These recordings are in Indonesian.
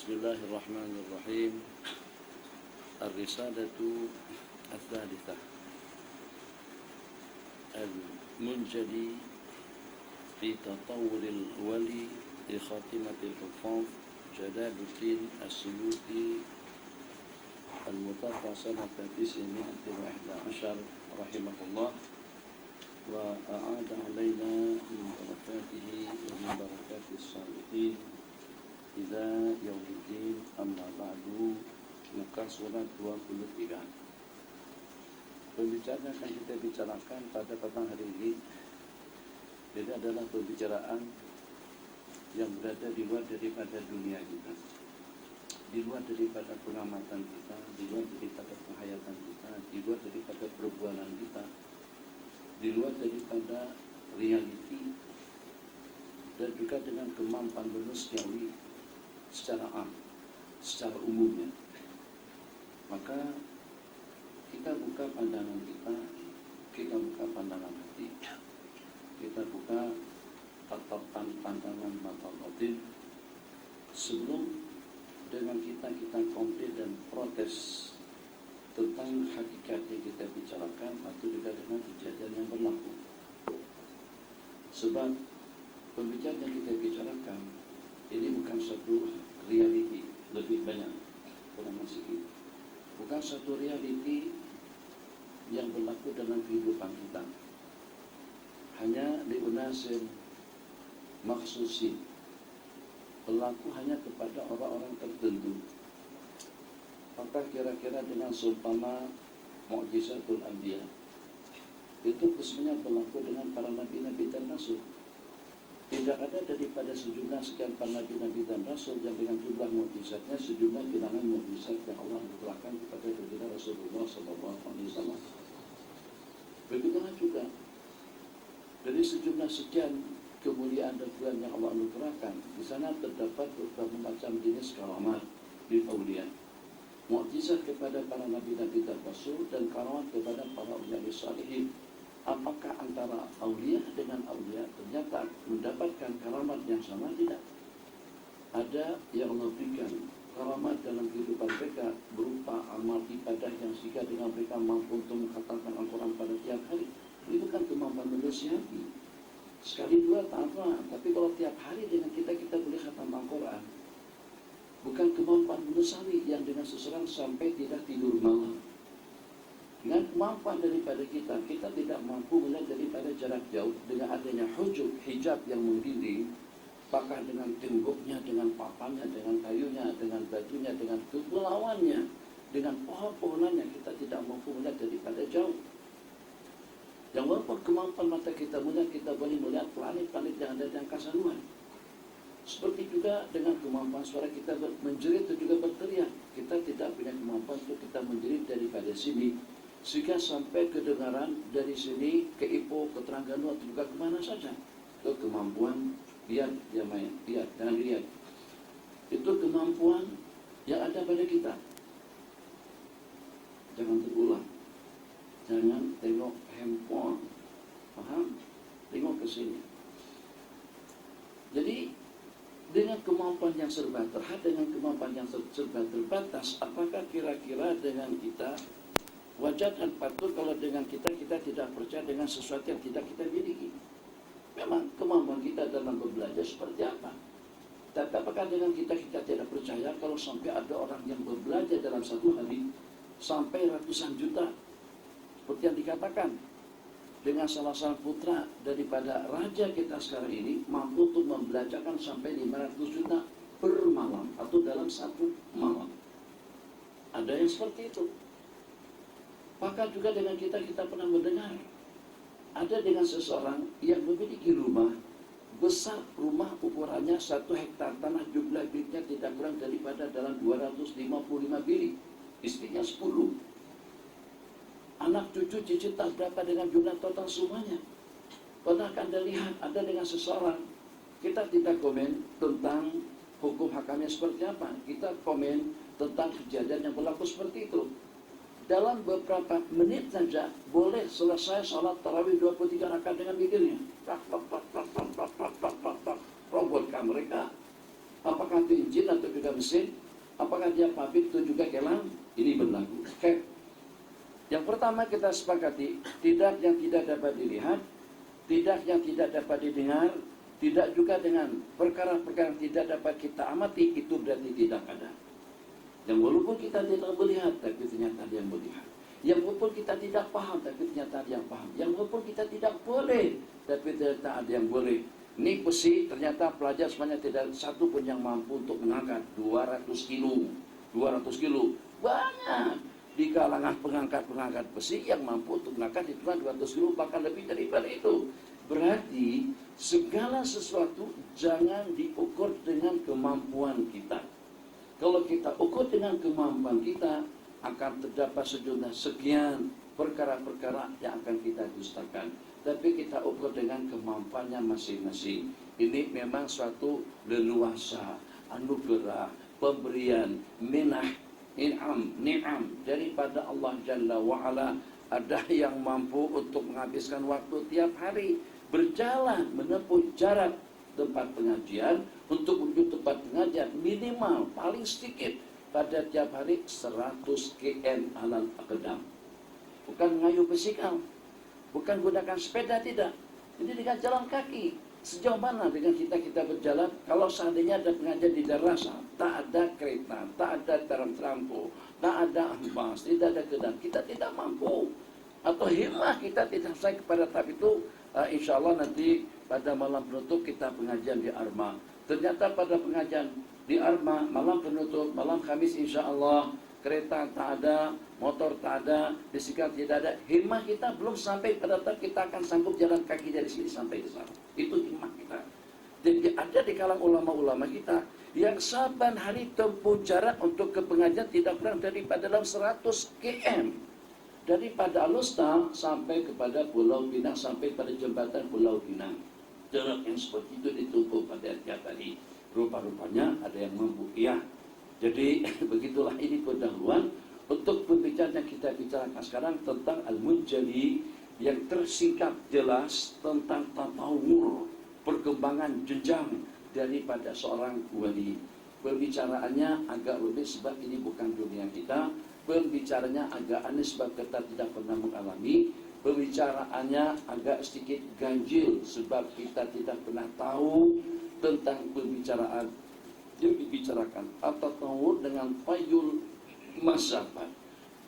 Bismillahirrahmanirrahim. Ar-Risalatu Ats-Tsalitsah Al-Munjadi fi Tatawwuril Wali li Khatimatil Huffaz Jalaluddin As-Suyuti Al-Mutawaffa sanata 911 rahimahullah wa a'ada alaina min barakatihi wa min barakatis salihin ila yaumiddin, amma ba'du. Muka surat 23. Pembicaraan yang akan kita bicarakan pada petang hari ini adalah pembicaraan yang berada di luar daripada dunia kita, di luar daripada pengamatan kita, di luar daripada penghayatan kita, di luar daripada perbuatan kita, di luar daripada realiti, dan juga dengan kemampuan manusiawi secara secara umumnya. Maka kita buka pandangan kita buka pandangan hati, kita buka tatapan pandangan mata batin sebelum dengan kita komplit dan protes tentang hakikat yang kita bicarakan atau juga dengan kejadian yang berlaku. Sebab pembicaraan yang kita bicarakan ini bukan satu realiti, lebih banyak bukan satu realiti yang berlaku dalam kehidupan kita, hanya diunasin maksusin, berlaku hanya kepada orang-orang tertentu. Maka kira-kira dengan seumpama mukjizatul anbiya, itu khususnya berlaku dengan para nabi-nabi dan rasul. Tidak ada daripada sejumlah sekian para nabi-nabi dan rasul yang dengan jumlah mukjizatnya sejumlah bilangan mukjizat yang Allah anugerahkan kepada baginda Rasulullah SAW. Begitulah juga dari sejumlah sekian kemuliaan dan kemuliaan yang Allah anugerahkan, di sana terdapat beberapa macam jenis karamat di aulia, mukjizat kepada para nabi-nabi dan rasul, dan karamat kepada para aulia salihin. Apakah antara aulia dengan aulia ternyata mendapatkan karamat yang sama? Tidak. Ada yang Allah berikan karamat dalam kehidupan mereka berupa amal ibadah yang sehingga dengan mereka mampu untuk mengkhatamkan Al-Quran pada tiap hari. Ini bukan kemampuan manusiawi. Sekali dua tak apa, tapi kalau tiap hari dengan kita boleh khatam Al-Quran, bukan kemampuan manusiawi yang dengan seseorang sampai tidak tidur malam. Dengan kemampuan daripada kita tidak mampu melihat daripada jarak jauh dengan adanya hijab yang mendinding, apakah dengan temboknya, dengan papannya, dengan kayunya, dengan bajunya, dengan kepulauannya, dengan pohon-pohonannya, kita tidak mampu melihat daripada jauh. Yang walaupun kemampuan mata kita melihat, kita boleh melihat planet-planet yang ada di angkasa luar. Seperti juga dengan kemampuan suara kita menjerit dan juga berteriak, kita tidak punya kemampuan untuk kita menjerit daripada sini sehingga sampai kedengaran dari sini ke Ipoh, ke Terengganu atau juga kemana saja. Itu kemampuan lihat, dia main, lihat, jangan dilihat. Itu kemampuan yang ada pada kita. Jangan terulang, jangan tengok handphone, paham? Tengok ke sini. Jadi dengan kemampuan yang serba terhad, dengan kemampuan yang serba terbatas, apakah kira-kira dengan kita wajar dan patut kalau dengan kita tidak percaya dengan sesuatu yang tidak kita miliki? Memang kemampuan kita dalam berbelajar seperti apa? Tapi apakah dengan kita tidak percaya kalau sampai ada orang yang berbelajar dalam satu hari sampai ratusan juta, seperti yang dikatakan dengan salah satu putra daripada raja kita sekarang ini mampu untuk membelajarkan sampai 500 juta per malam atau dalam satu malam. Ada yang seperti itu. Maka juga dengan kita pernah mendengar ada dengan seseorang yang memiliki rumah besar, rumah ukurannya 1 hektar tanah, jumlah biliknya tidak kurang daripada dalam 255 bilik, istrinya 10, anak cucu cicit tak berapa dengan jumlah total semuanya. Pernah Anda lihat ada dengan seseorang, kita tidak komen tentang hukum hakamnya seperti apa, kita komen tentang kejadian yang berlaku seperti itu. Dalam beberapa menit saja boleh selesai salat tarawih 23 rakaat dengan mikirnya. Robotkan mereka. Apakah itu engine atau juga mesin? Apakah dia pabrik atau juga kelang? Ini berlaku. Oke. Yang pertama kita sepakati, tidak yang tidak dapat dilihat, tidak yang tidak dapat didengar, tidak juga dengan perkara-perkara yang tidak dapat kita amati, itu berarti tidak ada. Yang walaupun kita tidak melihat, tapi ternyata ada yang melihat. Yang walaupun kita tidak paham, tapi ternyata ada yang paham. Yang walaupun kita tidak boleh, tapi ternyata ada yang boleh. Ini besi, ternyata pelajar semuanya tidak satu pun yang mampu untuk mengangkat 200 kilo. 200 kilo. Banyak di kalangan pengangkat-pengangkat besi yang mampu untuk mengangkat itu 200 kilo, bahkan lebih daripada itu. Berarti segala sesuatu jangan diukur dengan kemampuan kita. Kalau kita ukur dengan kemampuan kita, akan terdapat sejumlah sekian perkara-perkara yang akan kita dustakan. Tapi kita ukur dengan kemampuannya masing-masing. Ini memang suatu leluasa, anugerah, pemberian, minah, ni'am daripada Allah Jalla wa'ala. Ada yang mampu untuk menghabiskan waktu tiap hari, berjalan menempuh jarak tempat pengajian, untuk menuju tempat pengajian minimal paling sedikit pada tiap hari 100 km alal aqdam. Bukan mengayuh bisikal, bukan gunakan sepeda, tidak. Jadi dengan jalan kaki. Sejauh mana dengan kita berjalan? Kalau seandainya ada pengajian di darasa, tak ada kereta, tak ada trampo, tak ada ambas, tidak ada kedai, kita tidak mampu. Atau himmah kita tidak sampai kepada tahap itu. Insya Allah nanti pada malam penutup kita pengajian di Arma. Ternyata pada pengajian di Arma, malam penutup, malam Kamis insya Allah, kereta tak ada, motor tak ada, bisikan tidak ada. Himmah kita belum sampai pada tahap kita akan sanggup jalan kaki dari sini sampai ke sana. Itu himmah kita. Jadi ada di kalangan ulama-ulama kita yang saban hari tempuh jarak untuk ke pengajian tidak kurang daripada dalam 100 km. Daripada Alustar sampai kepada Pulau Pinang, sampai pada jembatan Pulau Pinang. Jarak yang seperti itu ditempuh pada tiap hari. Rupa-rupanya ada yang mampu. Ya, jadi begitulah ini pendahuluan untuk pembicaraan yang kita bicarakan sekarang tentang Al-Munjali, yang tersingkat jelas tentang tatawur, perkembangan jenjang daripada seorang wali. Pembicaraannya agak rumit sebab ini bukan dunia kita. Pembicaranya agak aneh sebab kita tidak pernah mengalami. Pembicaraannya agak sedikit ganjil sebab kita tidak pernah tahu tentang pembicaraan yang dibicarakan. At-tatawur dengan tayul masyafat,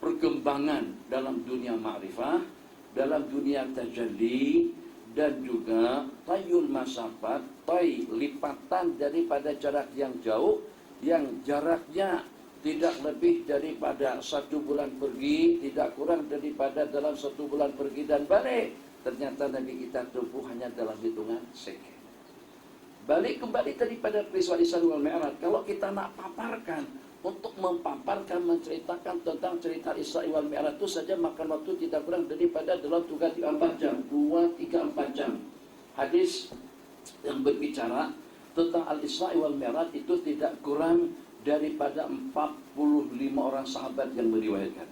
perkembangan dalam dunia ma'rifah, dalam dunia tajalli, dan juga tayul masyafat, tay lipatan daripada jarak yang jauh, yang jaraknya tidak lebih daripada 1 bulan pergi, tidak kurang daripada dalam 1 bulan pergi dan balik. Ternyata Nabi kita tempuh hanya dalam hitungan second. Balik kembali daripada peristiwa Isra wal Mi'raj. Kalau kita nak paparkan, untuk mempaparkan, menceritakan tentang cerita Isra wal Mi'raj itu saja makan waktu tidak kurang daripada dalam 3-4 jam, 2-3-4 jam. Hadis yang berbicara tentang Al-Isra wal Mi'raj itu tidak kurang daripada 45 orang sahabat yang meriwayatkan,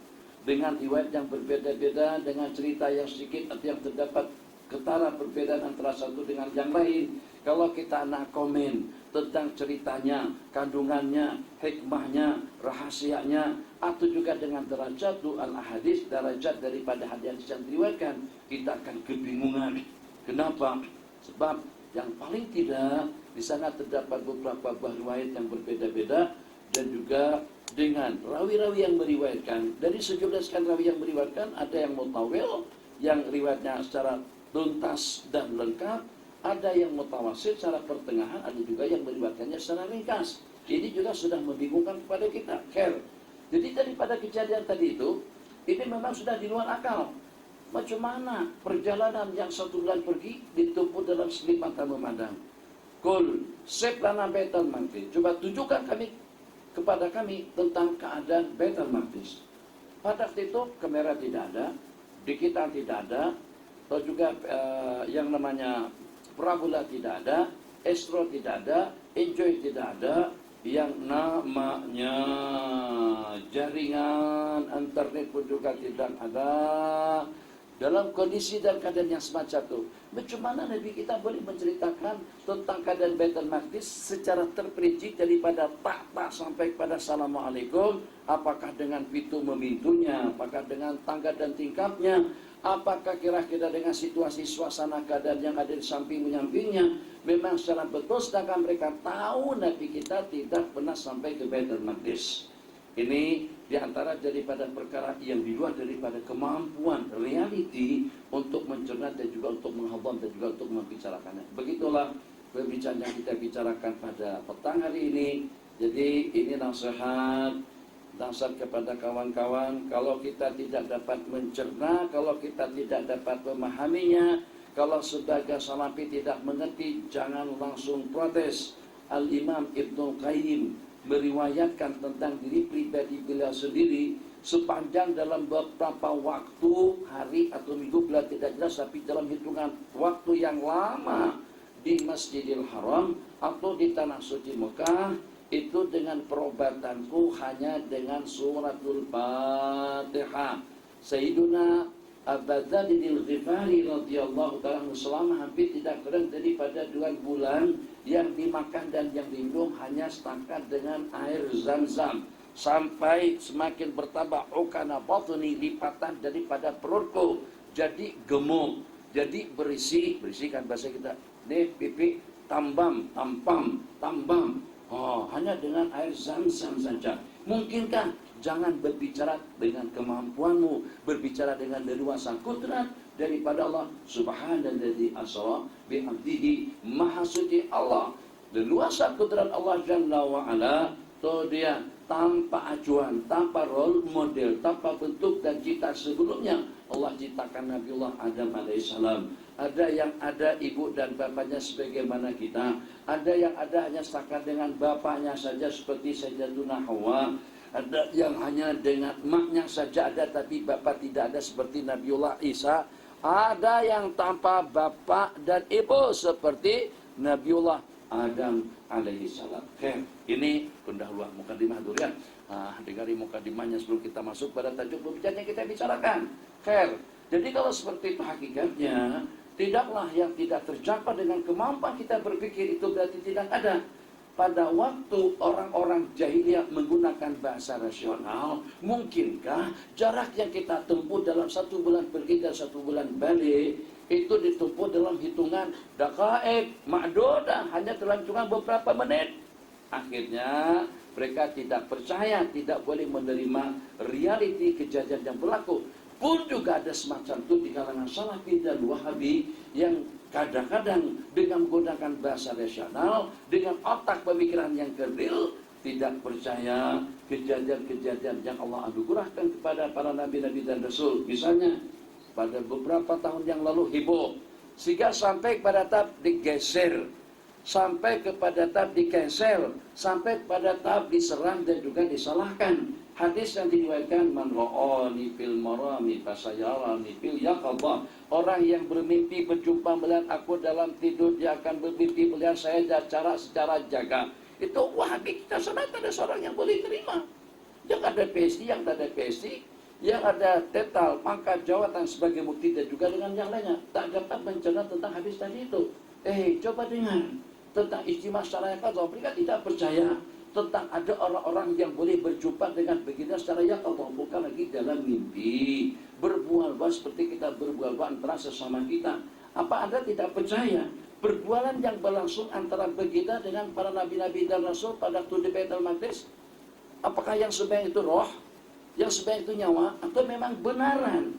dengan riwayat yang berbeda-beda, dengan cerita yang sedikit atau yang terdapat ketara perbedaan antara satu dengan yang lain. Kalau kita nak komen tentang ceritanya, kandungannya, hikmahnya, rahasianya, atau juga dengan derajat al-ahadis, derajat daripada hadis yang diriwayatkan, kita akan kebingungan. Kenapa? Sebab yang paling tidak di sana terdapat beberapa buah riwayat yang berbeda-beda, dan juga dengan rawi-rawi yang meriwayatkan. Dari sejumlah sekian rawi yang meriwayatkan, ada yang mutawil, yang riwayatnya secara tuntas dan lengkap, ada yang mutawasid secara pertengahan, ada juga yang meriwayatkannya secara ringkas. Ini juga sudah membingungkan kepada kita. Jadi daripada kejadian tadi itu, ini memang sudah di luar akal. Macam mana perjalanan yang 1 bulan pergi ditempuh dalam selip mata memandang. Kul sep lana Baitul Maqdis. Coba tunjukkan kepada kami tentang keadaan Baitul Maqdis. Pada waktu itu kamera tidak ada, digital tidak ada, atau juga yang namanya parabola tidak ada, Astro tidak ada, Enjoy tidak ada, yang namanya jaringan internet pun juga tidak ada, dalam kondisi dan keadaan yang semacam itu. Bagaimana Nabi kita boleh menceritakan tentang keadaan Baitul Maqdis secara terperinci daripada tak sampai pada Assalamualaikum, apakah dengan pintu memintunya, apakah dengan tangga dan tingkapnya, apakah kira-kira dengan situasi suasana keadaan yang ada di samping menyampingnya. Memang secara betul sedangkan mereka tahu Nabi kita tidak pernah sampai ke Baitul Maqdis. Ini diantara daripada perkara yang di luar daripada kemampuan reality untuk mencerna dan juga untuk menghafal dan juga untuk membicarakannya. Begitulah pembicaraan yang kita bicarakan pada petang hari ini. Jadi ini nasihat kepada kawan-kawan, kalau kita tidak dapat mencerna, kalau kita tidak dapat memahaminya, kalau sebagai salafi tidak mengerti, jangan langsung protes. Al-Imam Ibnu Qayyim meriwayatkan tentang diri pribadi beliau sendiri, sepanjang dalam beberapa waktu, hari atau minggu beliau tidak jelas, tapi dalam hitungan waktu yang lama di Masjidil Haram atau di Tanah Suci Mekah, itu dengan perobatanku hanya dengan suratul Fatihah. Sayyiduna Abu Dzar Al-Ghifari radhiyallahu ta'ala selama hampir tidak kurang daripada 2 bulan yang dimakan dan yang diminum hanya setakat dengan air Zam-Zam, sampai semakin bertambah ukana batni, lipatan daripada perutku jadi gemuk, jadi berisi kan bahasa kita, nih pipi tambam, hanya dengan air Zam-Zam saja. Mungkinkah? Jangan berbicara dengan kemampuanmu, berbicara dengan leluasa kudrat daripada Allah Subhanalladzi asra bi 'abdihi. Maha suci Allah, leluasa kudrat Allah Jalla wa Ala. Tuh dia tanpa acuan, tanpa role model, tanpa bentuk dan cita sebelumnya Allah ciptakan Nabiullah Adam alaihissalam. Ada yang ada ibu dan bapaknya sebagaimana kita, ada yang ada hanya setakat dengan bapaknya saja seperti Sayyidatuna Hawa, ada yang hanya dengan maknya saja ada tapi bapak tidak ada seperti Nabiullah Isa, ada yang tanpa bapak dan ibu seperti Nabiullah Adam alaihissalam. Ini pendahuluan mukadimah durian. Dengar mukadimahnya sebelum kita masuk pada tajuk pembicaraan yang kita bicarakan. Jadi kalau seperti itu hakikatnya, tidaklah yang tidak tercapai dengan kemampuan kita berpikir itu berarti tidak ada. Pada waktu orang-orang jahiliyah menggunakan bahasa rasional, mungkinkah jarak yang kita tempuh dalam 1 bulan pergi dan 1 bulan balik itu ditempuh dalam hitungan daqaik ma'dudah, hanya dalam hitungan beberapa menit? Akhirnya mereka tidak percaya, tidak boleh menerima realiti kejadian yang berlaku. Pun juga ada semacam itu di kalangan Salafi dan Wahabi yang kadang-kadang dengan menggunakan bahasa rasional, dengan otak pemikiran yang kerdil, tidak percaya kejadian-kejadian yang Allah anugerahkan kepada para nabi-nabi dan rasul. Misalnya pada beberapa tahun yang lalu heboh, sehingga sampai pada tahap digeser, sampai kepada tahap dikeser, sampai pada tahap diserang dan juga disalahkan. Hadis yang diriwayatkan, man ra'ani fil marami fasayarani fil yaqadha. Orang yang bermimpi berjumpa melihat aku dalam tidur, dia akan bermimpi melihat saya secara jaga. Itu Wahabi kita sana tak ada seorang yang boleh terima. Yang ada PhD, yang tak ada PhD, yang ada tetal, pangkat, jawatan sebagai bukti dan juga dengan yang lainnya, tak dapat mencerna tentang hadis tadi itu. Coba dengar tentang ijtima secara yaqadha. Mereka tidak percaya tentang ada orang-orang yang boleh berjumpa dengan baginda secara yaqadha, bukan lagi dalam mimpi, berbual-bual seperti kita berbual-bual antara sesama kita. Apa Anda tidak percaya perbualan yang berlangsung antara baginda dengan para nabi-nabi dan rasul pada waktu di Baitul Maqdis? Apakah yang sebanyak itu roh, yang sebanyak itu nyawa, atau memang benaran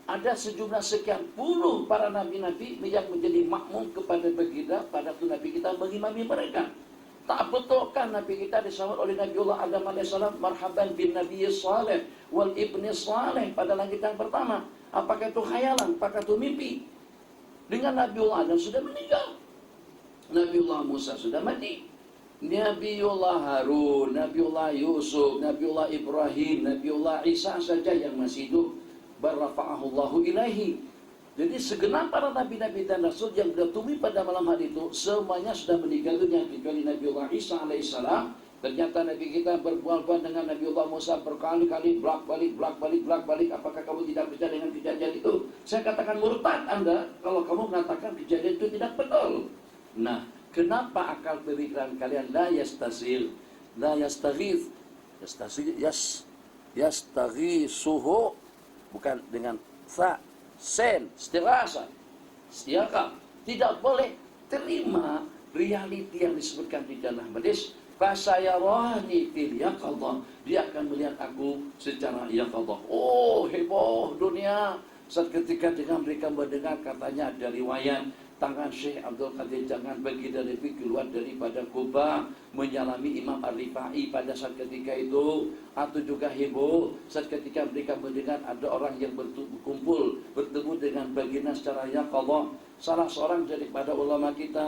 ada sejumlah sekian puluh para nabi-nabi yang menjadi makmum kepada baginda pada waktu nabi kita mengimami mereka? Tak betulkan Nabi kita disambut oleh Nabiullah Adam alaihissalam, marhaban bin Nabi saleh wal ibni saleh pada langit yang pertama? Apakah itu khayalan? Apakah itu mimpi? Dengan Nabiullah Adam sudah meninggal, Nabiullah Musa sudah mati, Nabiullah Harun, Nabiullah Yusuf, Nabiullah Ibrahim, Nabiullah Isa saja yang masih hidup, barrafa'ahullahu ilaihi. Jadi segenap para nabi-nabi dan rasul yang bertemu pada malam hari itu semuanya sudah meninggal dunia kecuali Nabiullah Isa alaihissalam. Ternyata Nabi kita berbual-bual dengan Nabiullah Musa berkali-kali, bolak-balik. Apakah kamu tidak percaya dengan kejadian itu? Saya katakan murtad Anda kalau kamu mengatakan kejadian itu tidak betul. Nah, kenapa akal pemikiran kalian la yastasil, la yastaghith, yastaghitsuhu bukan dengan fa, sen, istirasa, istiaka. Tidak boleh terima realiti yang disebutkan di dalam hadis. Fasayarani fil yaqadha, dia akan melihat aku secara yaqadha. Oh, heboh dunia. Saat ketika dengan mereka mendengar katanya ada riwayat tangan Syekh Abdul Qadir jangan bagi dari keluar daripada Kubah menyalami Imam Ar-Rifai pada saat ketika itu, atau juga heboh saat ketika mereka mendengar ada orang yang berkumpul bertemu dengan baginda secara yaqadha. Salah seorang daripada ulama kita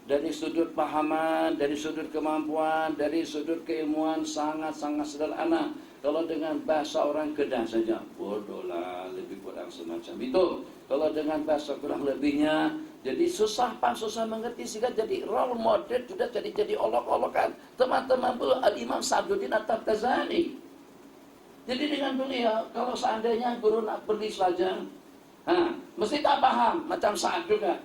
dari sudut pahaman, dari sudut kemampuan, dari sudut keilmuan sangat-sangat sederhana. Kalau dengan bahasa orang Kedah saja, bodohlah, lebih kurang semacam itu. Kalau dengan bahasa kurang lebihnya, jadi susah mengerti sehingga jadi role model sudah jadi olok-olokan. Teman-teman Al-Imam Sa'duddin At-Taftazani. Jadi dengan beliau, kalau seandainya guru nak beli saja, mesti tak paham, macam Sa'ad juga.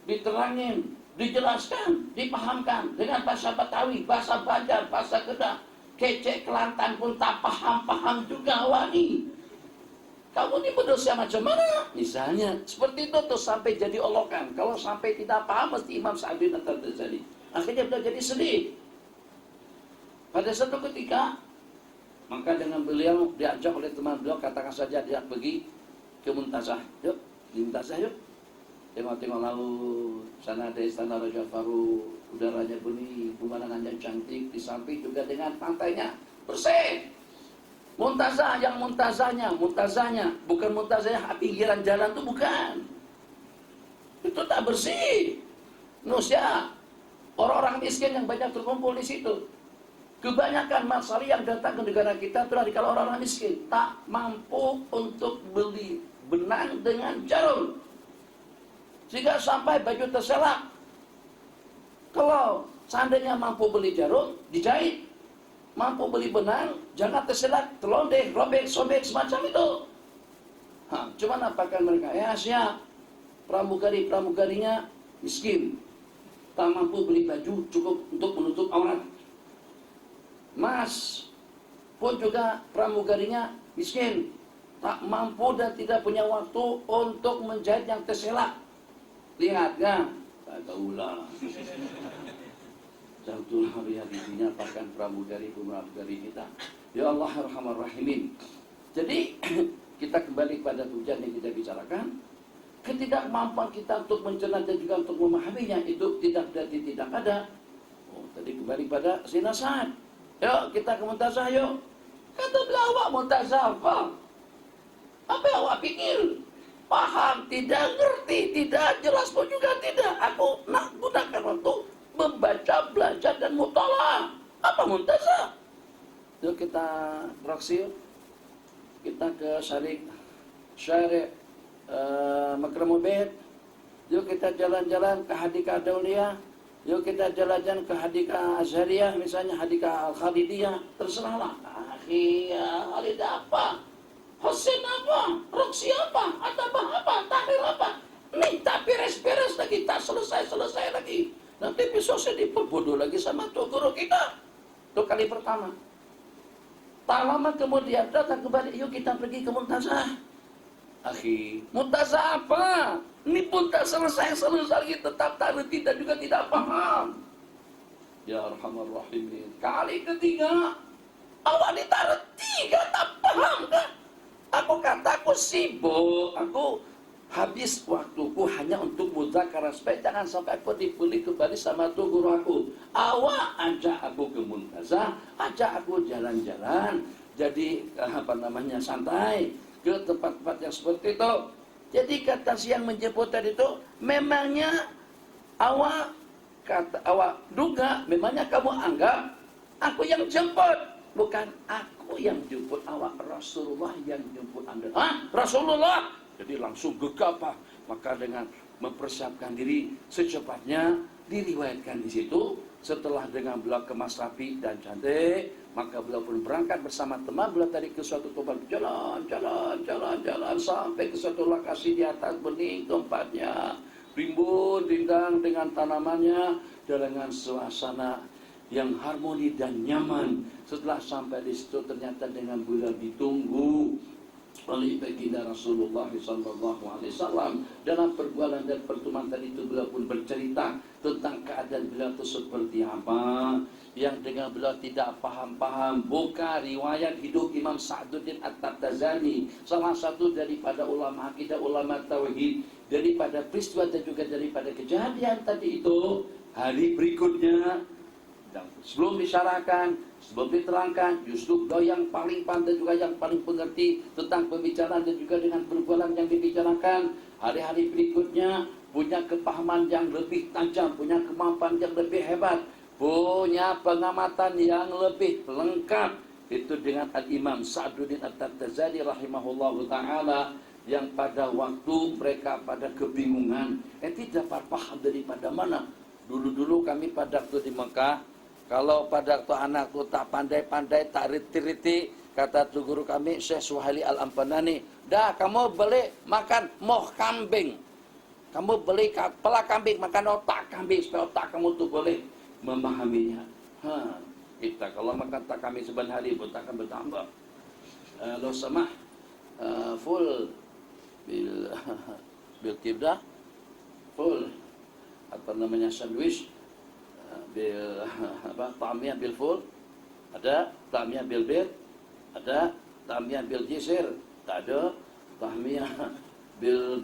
Diterangin, dijelaskan, dipahamkan dengan bahasa Betawi, bahasa Banjar, bahasa Kedah. Kecek Kelantan pun tak paham juga wani. Kamu ini berdosa macam mana? Misalnya seperti itu tuh sampai jadi olokan. Kalau sampai tidak paham mesti Imam Sa'duddin At-Taftazani. Akhirnya beliau jadi sedih. Pada suatu ketika, maka dengan beliau diajak oleh teman beliau, katakan saja dia pergi ke Muntazah. Yuk, di Muntazah yuk. Tengok-tengok laut, sana ada istana Raja Farouk, udaranya benih, pemandangannya cantik, di samping juga dengan pantainya bersih. Muntazah yang muntazahnya, bukan muntazahnya pinggiran jalan itu bukan. Itu tak bersih. Nusia, orang-orang miskin yang banyak terkumpul di situ. Kebanyakan masyarakat yang datang ke negara kita itu dari kalau orang-orang miskin tak mampu untuk beli benang dengan jarum. Sehingga sampai baju terselak. Kalau seandainya mampu beli jarum, dijahit. Mampu beli benang, jangan terselak, terlondek, robek, sobek, semacam itu. Cuman apakah mereka? Ya siap. Pramugarinya miskin. Tak mampu beli baju cukup untuk menutup aurat. Mas pun juga pramugarinya miskin. Tak mampu dan tidak punya waktu untuk menjahit yang terselak. Lihat kan? Tak tahulah. Jatuhlah realitinya bahkan pramugari kita. Ya Allah Arhamar Rahimin. Jadi kita kembali pada tujuan yang kita bicarakan. Ketidakmampuan kita untuk mencerna dan juga untuk memahaminya itu tidak ada. Oh, tadi kembali pada sinasat. Yuk kita ke Muntazah yuk. Kata beliau, awak Muntazah apa? Apa yang awak pikir? Paham, tidak ngerti, tidak jelas pun juga tidak. Aku nak gunakan waktu membaca, belajar dan mutalaah. Apa Muntazah? Yuk kita beraksi yuk. Kita ke Syarih Makramul Bait. Yuk kita jalan-jalan ke Hadikah Dauliyah. Yuk kita jalan-jalan ke Hadikah Azhariyah, misalnya Hadikah Al-Khalidiyah. Terserahlah. Akhirnya, Khalidah apa? Husain apa? Roksi apa? Atabah apa? Tahrir apa? Nih tak beres-beres lagi, tak selesai lagi. Nanti besok saya diperbodoh lagi sama tuh guru kita. Itu kali pertama. Tak lama kemudian datang kembali, yuk kita pergi ke Muntazah. Akhi, Muntazah apa? Ini pun tak selesai lagi, tetap tak ngerti dan juga tidak paham. Ya Arhamar Rahimin. Kali ketiga, awak ini tak ngerti, tak paham kan? Aku kataku sibuk, aku habis waktuku hanya untuk muzakarah supaya jangan sampai aku dibeli kembali sama tuh guru aku. Awak ajak aku ke Muntazah, ajak aku jalan-jalan, jadi santai ke tempat-tempat yang seperti itu. Jadi kata siang menjemput tadi itu, memangnya awak duga, memangnya kamu anggap aku yang jemput, bukan aku yang jemput awak, Rasulullah yang jemput Anda. Rasulullah? Jadi langsung gegabah, maka dengan mempersiapkan diri secepatnya diriwayatkan di situ Setelah dengan beliau kemas rapi dan cantik, maka beliau pun berangkat bersama teman beliau tadi ke suatu tempat. Jalan sampai ke suatu lokasi di atas bening tempatnya. Rimbun, rindang dengan tanamannya, dengan suasana yang harmoni dan nyaman. Setelah sampai di situ ternyata dengan beliau ditunggu oleh baginda Rasulullah SAW. Dalam perbualan dan pertemuan tadi itu beliau pun bercerita tentang keadaan beliau itu seperti apa, yang dengan beliau tidak paham-paham. Buka riwayat hidup Imam Sa'duddin At-Taftazani, salah satu daripada ulama akidah, ulama tauhid, daripada peristiwa dan juga daripada kejadian tadi itu. Hari berikutnya, dan sebelum disyarahkan, sebelum diterangkan, justru beliau yang paling pandai juga yang paling pengerti tentang pembicaraan dan juga dengan perbualan yang dibicarakan. Hari-hari berikutnya punya kepahaman yang lebih tajam, punya kemampuan yang lebih hebat, punya pengamatan yang lebih lengkap. Itu dengan Al-Imam Sa'duddin At-Taftazani rahimahullahu ta'ala, yang pada waktu mereka pada kebingungan, tidak paham daripada mana. Dulu-dulu kami pada waktu di Mekah, kalau pada waktu anak tu tak pandai-pandai, tak riti-riti, kata tu guru kami, Syekh Suhaili Al-Ampanani, dah kamu beli makan moh kambing, kamu beli kepala kambing, makan otak kambing, supaya otak kamu tu boleh memahaminya. Kita kalau makan tak kambing sebenarnya hari pun tak akan bertambah. Lo sama full bil kibdah, full apa namanya sandwich, bil apa ta'miyah bil ful, ada ta'miyah bil bir, ada ta'miyah bil jisir, tak ada ta'miyah bil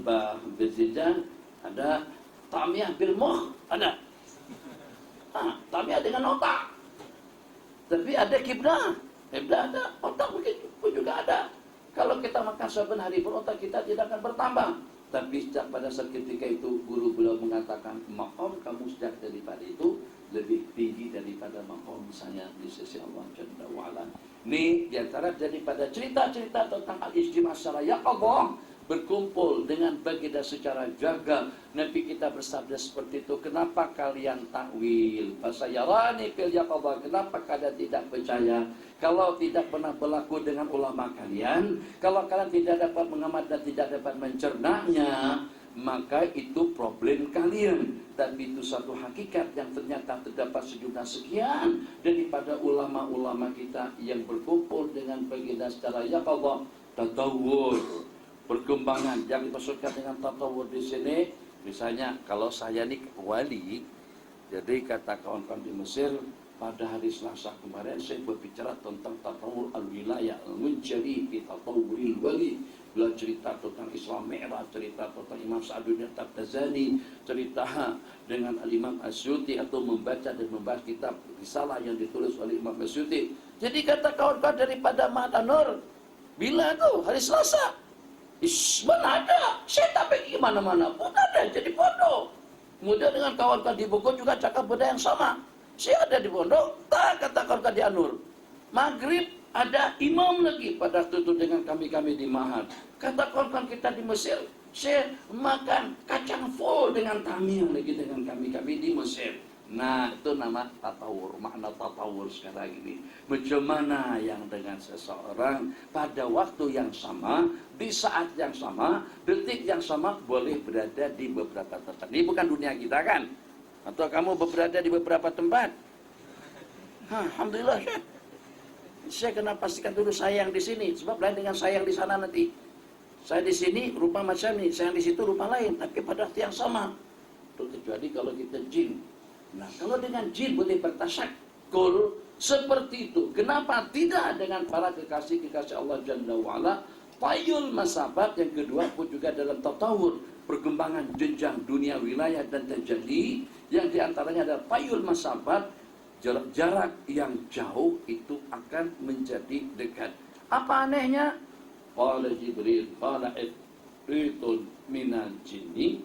zijan, ada ta'miyah bil mukh, ada ta'miyah dengan otak. Tapi ada kibdah ada, otak begitu pun juga ada. Kalau kita makan saban hari pun otak kita tidak akan bertambah. Tapi sejak pada saat ketika itu guru beliau mengatakan, maqam kamu sejak daripada itu lebih tinggi daripada maqam saya di sisi Allah Jalla wa'ala. Ini diantara daripada cerita-cerita tentang al-ijtima' secara yaqadhah, berkumpul dengan baginda secara jaga. Nabi kita bersabda seperti itu, kenapa kalian takwil? Fasayarani fil yaqadhah, kenapa kalian tidak percaya? Kalau tidak pernah berlaku dengan ulama kalian, kalau kalian tidak dapat mengamat dan tidak dapat mencernanya, maka itu problem kalian. Tapi itu satu hakikat yang ternyata terdapat sejumlah sekian daripada ulama-ulama kita yang berkumpul dengan baginda secara yaqadhah, tatawur, perkembangan. Yang dimaksudkan dengan tatawur di sini, misalnya kalau saya ini wali, jadi kata kawan-kawan di Mesir, pada hari Selasa kemarin saya berbicara tentang tatawur al-wilayah al-munjari fi tatawuril wali. Beliau cerita tentang Isra Mi'raj, cerita tentang Imam Sa'duddin At-Taftazani, cerita dengan Al-Imam Asyuti, atau membaca dan membahas kitab risalah yang ditulis oleh Imam Asyuti. Jadi kata kawan-kawan daripada Ma'ad An-Nur, bila tu hari Selasa? Mana ada, saya tak pergi mana-mana pun ada, jadi pondok. Kemudian dengan kawan-kawan di Bogor juga cakap benda yang sama. Saya ada di pondok, tak kata kawan-kawan di An-Nur. Maghrib ada imam lagi pada waktu itu dengan kami-kami di Mahad. Kata kawan-kawan kita di Mesir, saya makan kacang full dengan tamil lagi dengan kami-kami di Mesir. Nah, itu nama tatawur, makna tatawur sekarang ini. Macam mana yang dengan seseorang pada waktu yang sama, di saat yang sama, detik yang sama, boleh berada di beberapa tempat. Ini bukan dunia kita kan? Atau kamu berada di beberapa tempat? Alhamdulillah, Syekh. Saya kena pastikan dulu saya yang di sini, sebab lain dengan saya yang di sana nanti. Saya di sini rupa macam ini, saya yang di situ rupa lain, tapi pada waktu yang sama. Kecuali kalau kita jin. Nah, kalau dengan jin boleh bertasyakul seperti itu, kenapa tidak dengan para kekasih-kekasih Allah Jalla wa'ala? Tayul masabat yang kedua pun juga dalam tatawur, perkembangan jenjang dunia wilayah dan terjadi, yang diantaranya adalah tayul masabat, jarak yang jauh itu akan menjadi dekat. Apa anehnya? Qala Jibril, qala ifritun minal jinni,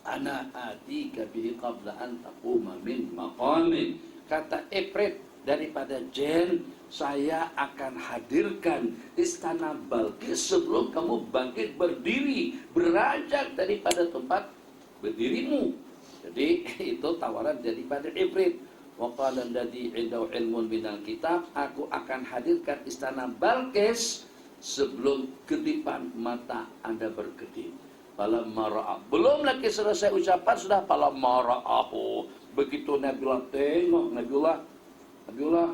ana atika bihi qabla an taquma min maqamin. Kata ifrit daripada jin, saya akan hadirkan istana Balqis sebelum kamu bangkit berdiri, beranjak daripada tempat berdirimu. Jadi itu tawaran daripada ifrit. Wa qala alladzi 'indahu 'ilmun minal kitab, aku akan hadirkan istana Balqis sebelum kedipan mata Anda berkedip. Falamma ra'a, belum lagi selesai ucapan sudah falamma ra'ahu. Begitu Nabiullah tengok, Nabiullah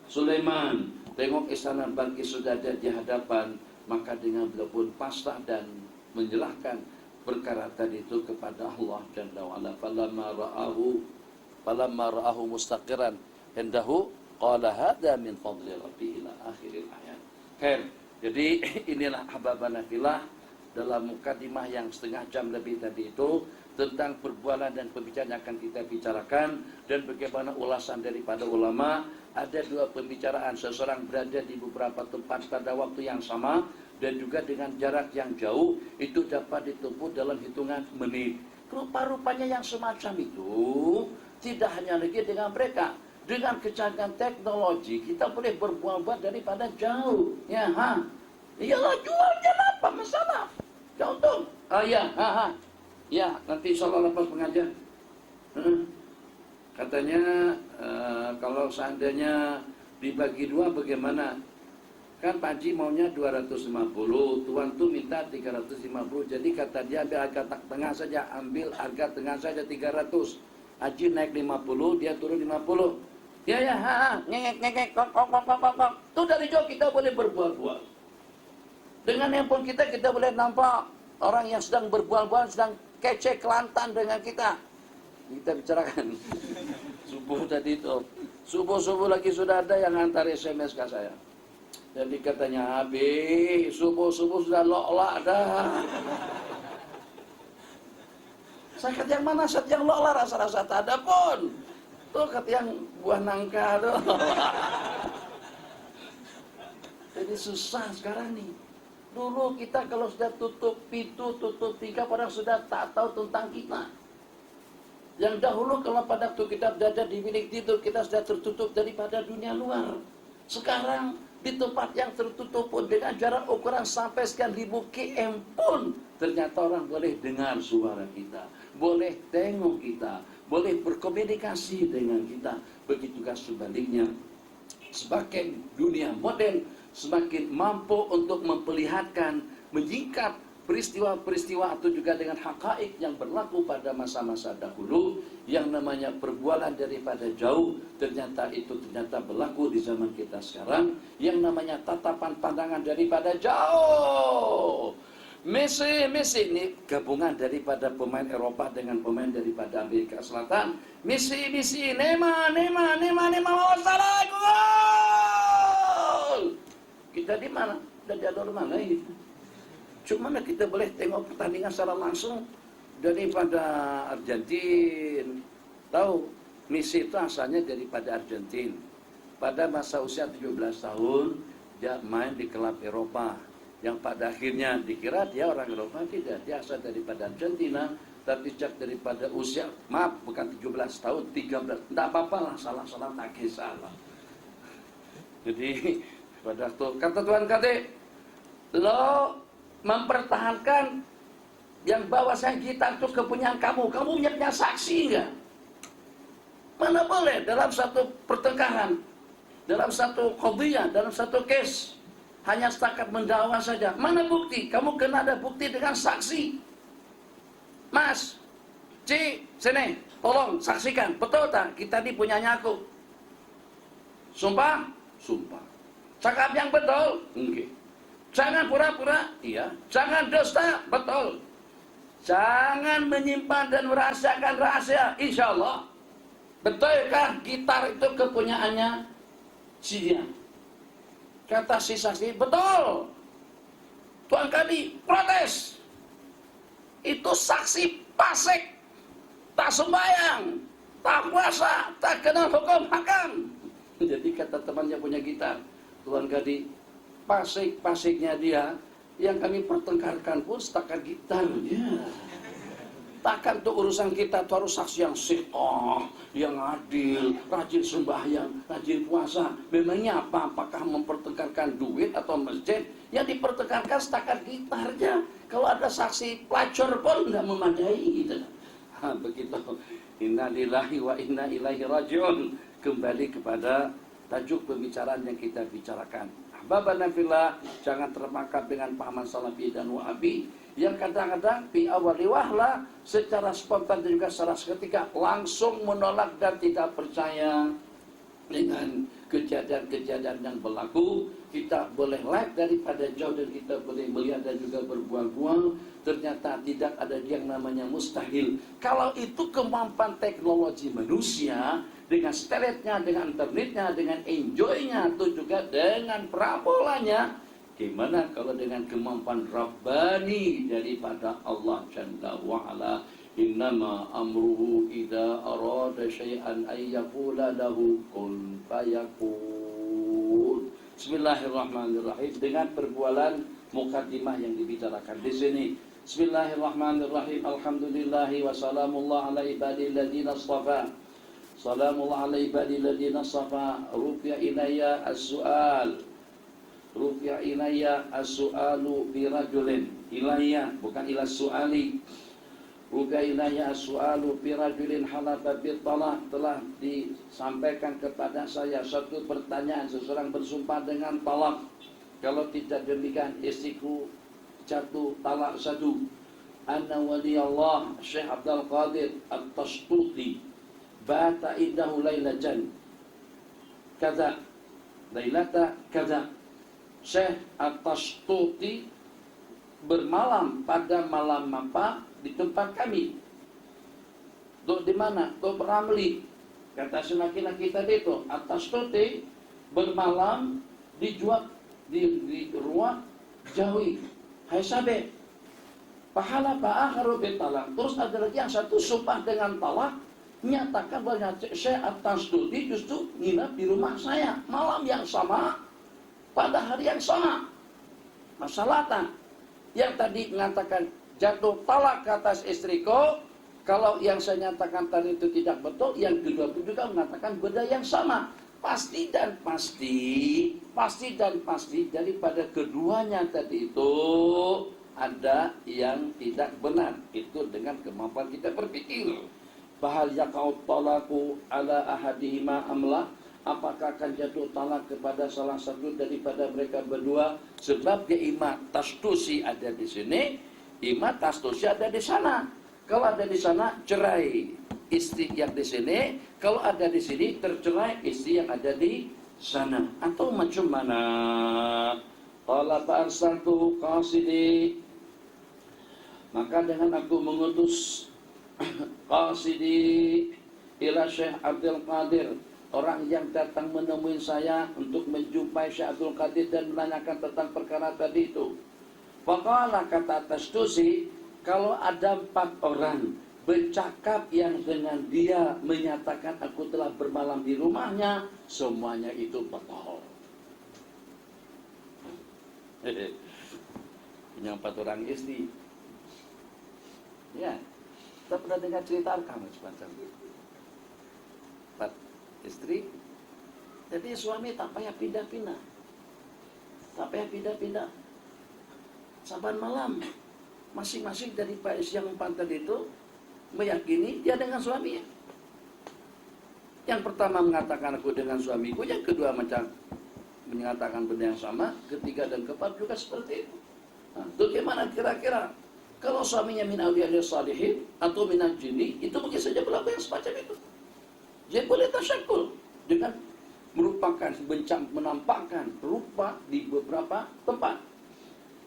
Sulaiman tengok istana Balqis sudah ada di hadapan, maka dengan beliau pun pasrah dan menyerahkan perkara tadi itu kepada Allah Jalla wa Ala. Falamma ra'ahu mustaqiran indahu qala hadza min fadli rabbi ila akhiril ayat. Khair. Jadi inilah ahbabana fillah dalam mukadimah yang setengah jam lebih tadi itu tentang perbualan dan pembicaraan yang akan kita bicarakan dan bagaimana ulasan daripada ulama. Ada dua pembicaraan, seseorang berada di beberapa tempat pada waktu yang sama dan juga dengan jarak yang jauh, itu dapat ditempuh dalam hitungan menit. Rupa-rupanya yang semacam itu tidak hanya lagi dengan mereka. Dengan kecanggihan teknologi kita boleh berbuat daripada jauh. Ya, iyalah jualnya apa masalah? Contoh, ya, nanti insyaallah lepas pengajian. Katanya kalau seandainya dibagi dua bagaimana? Kan Pak Haji maunya 250, Tuan tuh minta 350. Jadi kata dia ambil harga tengah saja, ambil harga tengah saja 300. Haji naik 50, dia turun 50. Ya, ngek, kok. Tuh dari jauh kita boleh berbual-bual. Dengan handphone kita boleh nampak orang yang sedang berbual-bual, sedang kece kelantan dengan kita. Kita bicarakan subuh tadi itu. Subuh lagi sudah ada yang hantar SMS ke saya. Jadi katanya, Abi, subuh sudah lo'la dah. Saya kata yang mana saat yang lo'la rasa-rasa tak ada pun. Tuh kata yang buah nangka tuh. Jadi susah sekarang nih. Dulu kita kalau sudah tutup pintu, tutup tingkap, orang sudah tak tahu tentang kita. Yang dahulu kalau pada waktu kita berada di bilik tidur, kita sudah tertutup daripada dunia luar. Sekarang di tempat yang tertutup pun dengan jarak ukuran sampai sekian ribu km pun ternyata orang boleh dengar suara kita, boleh tengok kita, boleh berkomunikasi dengan kita. Begitugah sebaliknya, semakin dunia modern semakin mampu untuk memperlihatkan, menyingkap peristiwa-peristiwa atau juga dengan hakaik yang berlaku pada masa-masa dahulu, yang namanya perbualan daripada jauh ternyata berlaku di zaman kita sekarang, yang namanya tatapan pandangan daripada jauh. Messi ini gabungan daripada pemain Eropa dengan pemain daripada Amerika Selatan. Messi, Neymar, salah gol. Kita di mana? Dan jalur mana itu? Cuma kita boleh tengok pertandingan secara langsung daripada Argentina. Tahu, Messi itu asalnya daripada Argentina. Pada masa usia 17 tahun, dia main di klub Eropa. Yang pada akhirnya dikira dia orang Eropa, tidak. Dia asal daripada Argentina, tapi sejak daripada usia, bukan 17 tahun, 13. Tidak apa-apa lah, salah-salah, tak kisahlah. Jadi, pada waktu, kata Tuhan lo mempertahankan yang bahwasanya kita itu kepunyaan kamu punya saksi enggak? Mana boleh dalam satu pertengkaran, dalam satu qadhiyah, dalam satu case hanya setakat mendakwa saja. Mana bukti? Kamu kena ada bukti dengan saksi. Mas, sini, tolong saksikan, betul tak kita ini punyanya aku? Sumpah? Sumpah. Cakap yang betul? Enggak. Jangan pura-pura, iya. Jangan dusta, betul. Jangan menyimpan dan merahasiakan rahasia, insya Allah. Betulkah gitar itu kepunyaannya dia? Kata si saksi, betul. Tuan Kadi protes. Itu saksi fasik, tak sembahyang, tak puasa, tak kenal hukum hakam. Jadi kata temannya punya gitar, Tuan Kadi, pasik-pasiknya dia yang kami pertengkarkan pun setakat gitarnya. Takkan tuh urusan kita tuh harus saksi yang sikoh, yang adil, rajin sembahyang, rajin puasa. Memangnya apa? Apakah mempertengkarkan duit atau masjid? Yang dipertengkarkan setakat gitarnya. Kalau ada saksi pelacur pun nggak memadai gitu. Begitu. Inna lillahi wa inna ilaihi rajiun. kembali kepada tajuk pembicaraan yang kita bicarakan. Ahbabana fillah, jangan termakan dengan pahaman salafi dan wahabi yang kadang-kadang di awal wahla secara spontan dan juga secara seketika langsung menolak dan tidak percaya dengan kejadian-kejadian yang berlaku. Kita boleh like daripada jauh dan kita boleh melihat dan juga berbual-bual. Ternyata tidak ada yang namanya mustahil. Kalau itu kemampuan teknologi manusia dengan steletnya, dengan internetnya, dengan enjoynya, atau juga dengan parabolanya, gimana kalau dengan kemampuan Rabbani daripada Allah Jalla wa'ala? Innama amruhu idza arada syai'an ay yaqula lahu kun fayakun. Bismillahirrahmanirrahim, dengan perbualan mukaddimah yang dibicarakan di sini. Bismillahirrahmanirrahim. Alhamdulillahi wa salamullah ala ibadil ladzina istafa. Salamullah ala ibadil ladzina istafa. Rufi'a ilayya as-su'al. Rufi'a ilayya as-su'alu bi rajulin. Ilayya bukan ila su'ali. Ugailaya as-su'alu fi rajulin halafa bil talaq. Telah disampaikan kepada saya satu pertanyaan, seseorang bersumpah dengan talak. Kalau tidak demikian istriku jatuh talak satu. Anna waliyallah Syekh Abdul Qadir At-Tastuti bata indahu lailatan kaza lailata kaza. Syekh At-Tastuti bermalam pada malam apa di tempat kami. Tuh di mana? Tuh Ramli. Kata semakin kita itu atas tote bermalam dijual di ruang jauhi. Hai sabe. Pahala akharu talak. Terus ada lagi yang satu sumpah dengan talak, nyatakan bahwa saya atas tote justru nginap di rumah saya malam yang sama pada hari yang sama. Masalahnya yang tadi mengatakan jatuh talak ke atas istriku, kalau yang saya nyatakan tadi itu tidak betul, yang kedua pun juga mengatakan benda yang sama. Pasti dan pasti daripada keduanya tadi itu ada yang tidak benar. Itu dengan kemampuan kita berpikir. Bahal yaqau talaku ala ahadihima amla. Apakah akan jatuh talak kepada salah satu daripada mereka berdua? Sebab dia imam Tastusi ada di sini, imam Tastusi ada di sana. Kalau ada di sana cerai istri yang di sini, kalau ada di sini tercerai istri yang ada di sana. Atau macam mana? Qala fa'arsaltu qasidi, maka dengan aku mengutus qasidi ila Syekh Abdul Qadir, orang yang datang menemui saya untuk menjumpai Syekh Abdul Qadir dan menanyakan tentang perkara tadi itu. Faqala, kata Tastusi, kalau ada 4 orang bercakap yang dengan dia menyatakan aku telah bermalam di rumahnya, semuanya itu betul. Punya 4 orang istri. Ya, kita pernah dengar cerita Arkam semacam itu. 4 istri. Jadi suami tak payah pindah-pindah. Tak payah pindah-pindah. Saban malam masing-masing dari Pak yang 4 tadi itu meyakini dia dengan suaminya. Yang pertama mengatakan aku dengan suamiku, yang kedua macam menyatakan benda yang sama, ketiga dan keempat juga seperti itu. Nah, bagaimana kira-kira kalau suaminya min awliya salihin atau min jinni, itu mungkin saja berlaku yang semacam itu. Dia boleh tasyakul dengan menampakkan rupa di beberapa tempat.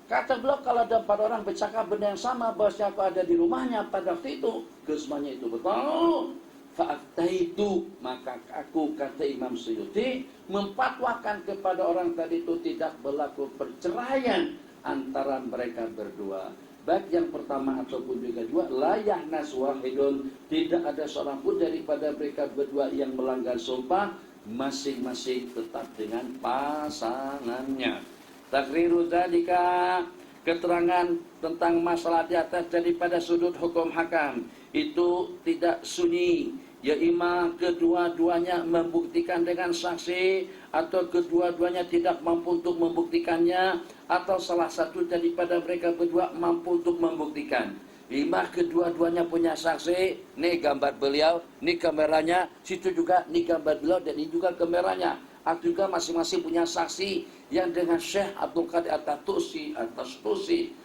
Kata beliau, kalau ada 4 orang bercakap benda yang sama, bahwasanya aku ada di rumahnya pada waktu itu, kesemuanya itu betul. Fa'aftaitu, maka aku, kata Imam Suyuti, memfatwakan kepada orang tadi itu tidak berlaku perceraian antara mereka berdua. Baik yang pertama ataupun juga dua, la yahnas wahidun, tidak ada seorang pun daripada mereka berdua yang melanggar sumpah, masing-masing tetap dengan pasangannya. Takriru dzalika, keterangan tentang masalah di atas daripada sudut hukum hakam itu tidak sunyi, ya imam kedua-duanya membuktikan dengan saksi atau kedua-duanya tidak mampu untuk membuktikannya, atau salah satu daripada mereka berdua mampu untuk membuktikan. Lima kedua-duanya punya saksi, nih gambar beliau, nih kameranya, situ juga nih gambar beliau dan ini juga kameranya. Atau juga masing-masing punya saksi yang dengan Syekh Abdul Qadir At-Tusi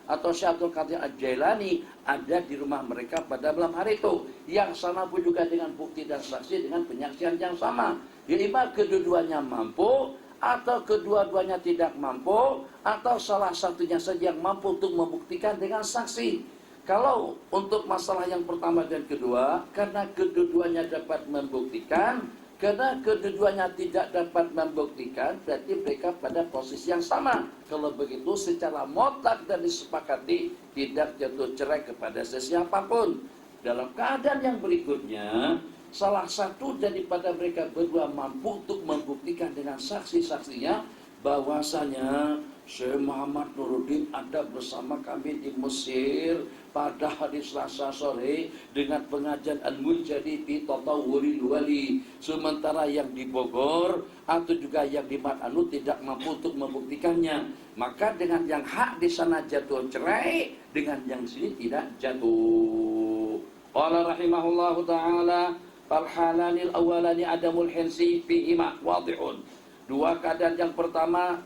atau Syekh Abdul Qadir Al-Jailani ada di rumah mereka pada malam hari itu. Yang sama pun juga dengan bukti dan saksi dengan penyaksian yang sama. Lima kedua-duanya mampu atau kedua-duanya tidak mampu atau salah satunya saja yang mampu untuk membuktikan dengan saksi. Kalau untuk masalah yang pertama dan kedua, karena kedua-duanya dapat membuktikan, karena kedua-duanya tidak dapat membuktikan, berarti mereka pada posisi yang sama. Kalau begitu secara mutlak dan disepakati tidak jatuh cerai kepada sesiapapun. Dalam keadaan yang berikutnya, salah satu daripada mereka berdua mampu untuk membuktikan dengan saksi-saksinya bahwasanya Syekh Muhammad Nuruddin ada bersama kami di Mesir pada hari Selasa sore dengan pengajian Al-Munjadi fi Tatawwuril Wali. Sementara yang di Bogor atau juga yang di Mat'anu tidak mampu untuk membuktikannya. Maka dengan yang hak di sana jatuh cerai, dengan yang sini tidak jatuh. Qala rahimahullahu ta'ala falhalanil awalani adamul hinsi fihima wadihun. Dua keadaan yang pertama,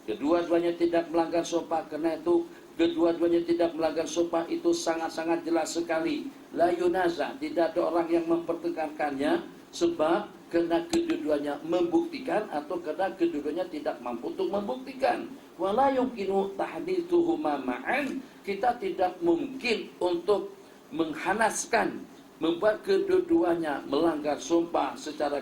kedua-duanya tidak melanggar sumpah. Karena itu kedua-duanya tidak melanggar sumpah itu sangat-sangat jelas sekali. La yunaza, tidak ada orang yang mempertengkarkannya. Sebab karena kedua-duanya membuktikan atau karena kedua-duanya tidak mampu untuk membuktikan. Wala yumkinu tahdithuhuma ma'an, kita tidak mungkin untuk menghanaskan, membuat kedua-duanya melanggar sumpah secara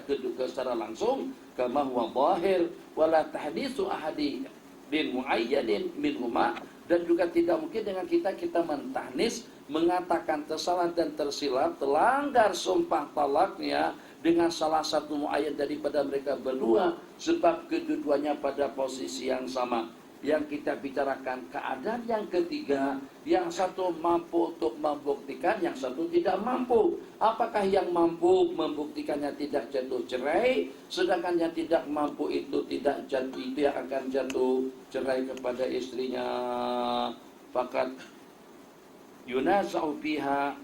langsung. Kama huwa zahir wala tahditsu ahadi bin muayyanin minhuma, dan juga tidak mungkin dengan kita mentahnis, mengatakan tersalah dan tersilap, terlanggar sumpah talaknya dengan salah satu muayyan daripada mereka berdua, sebab kedua-duanya pada posisi yang sama. Yang kita bicarakan keadaan yang ketiga, yang satu mampu untuk membuktikan, yang satu tidak mampu. Apakah yang mampu membuktikannya tidak jatuh cerai, sedangkan yang tidak mampu itu tidak jatuh, itu yang akan jatuh cerai kepada istrinya. Fakat yunaza'u fiha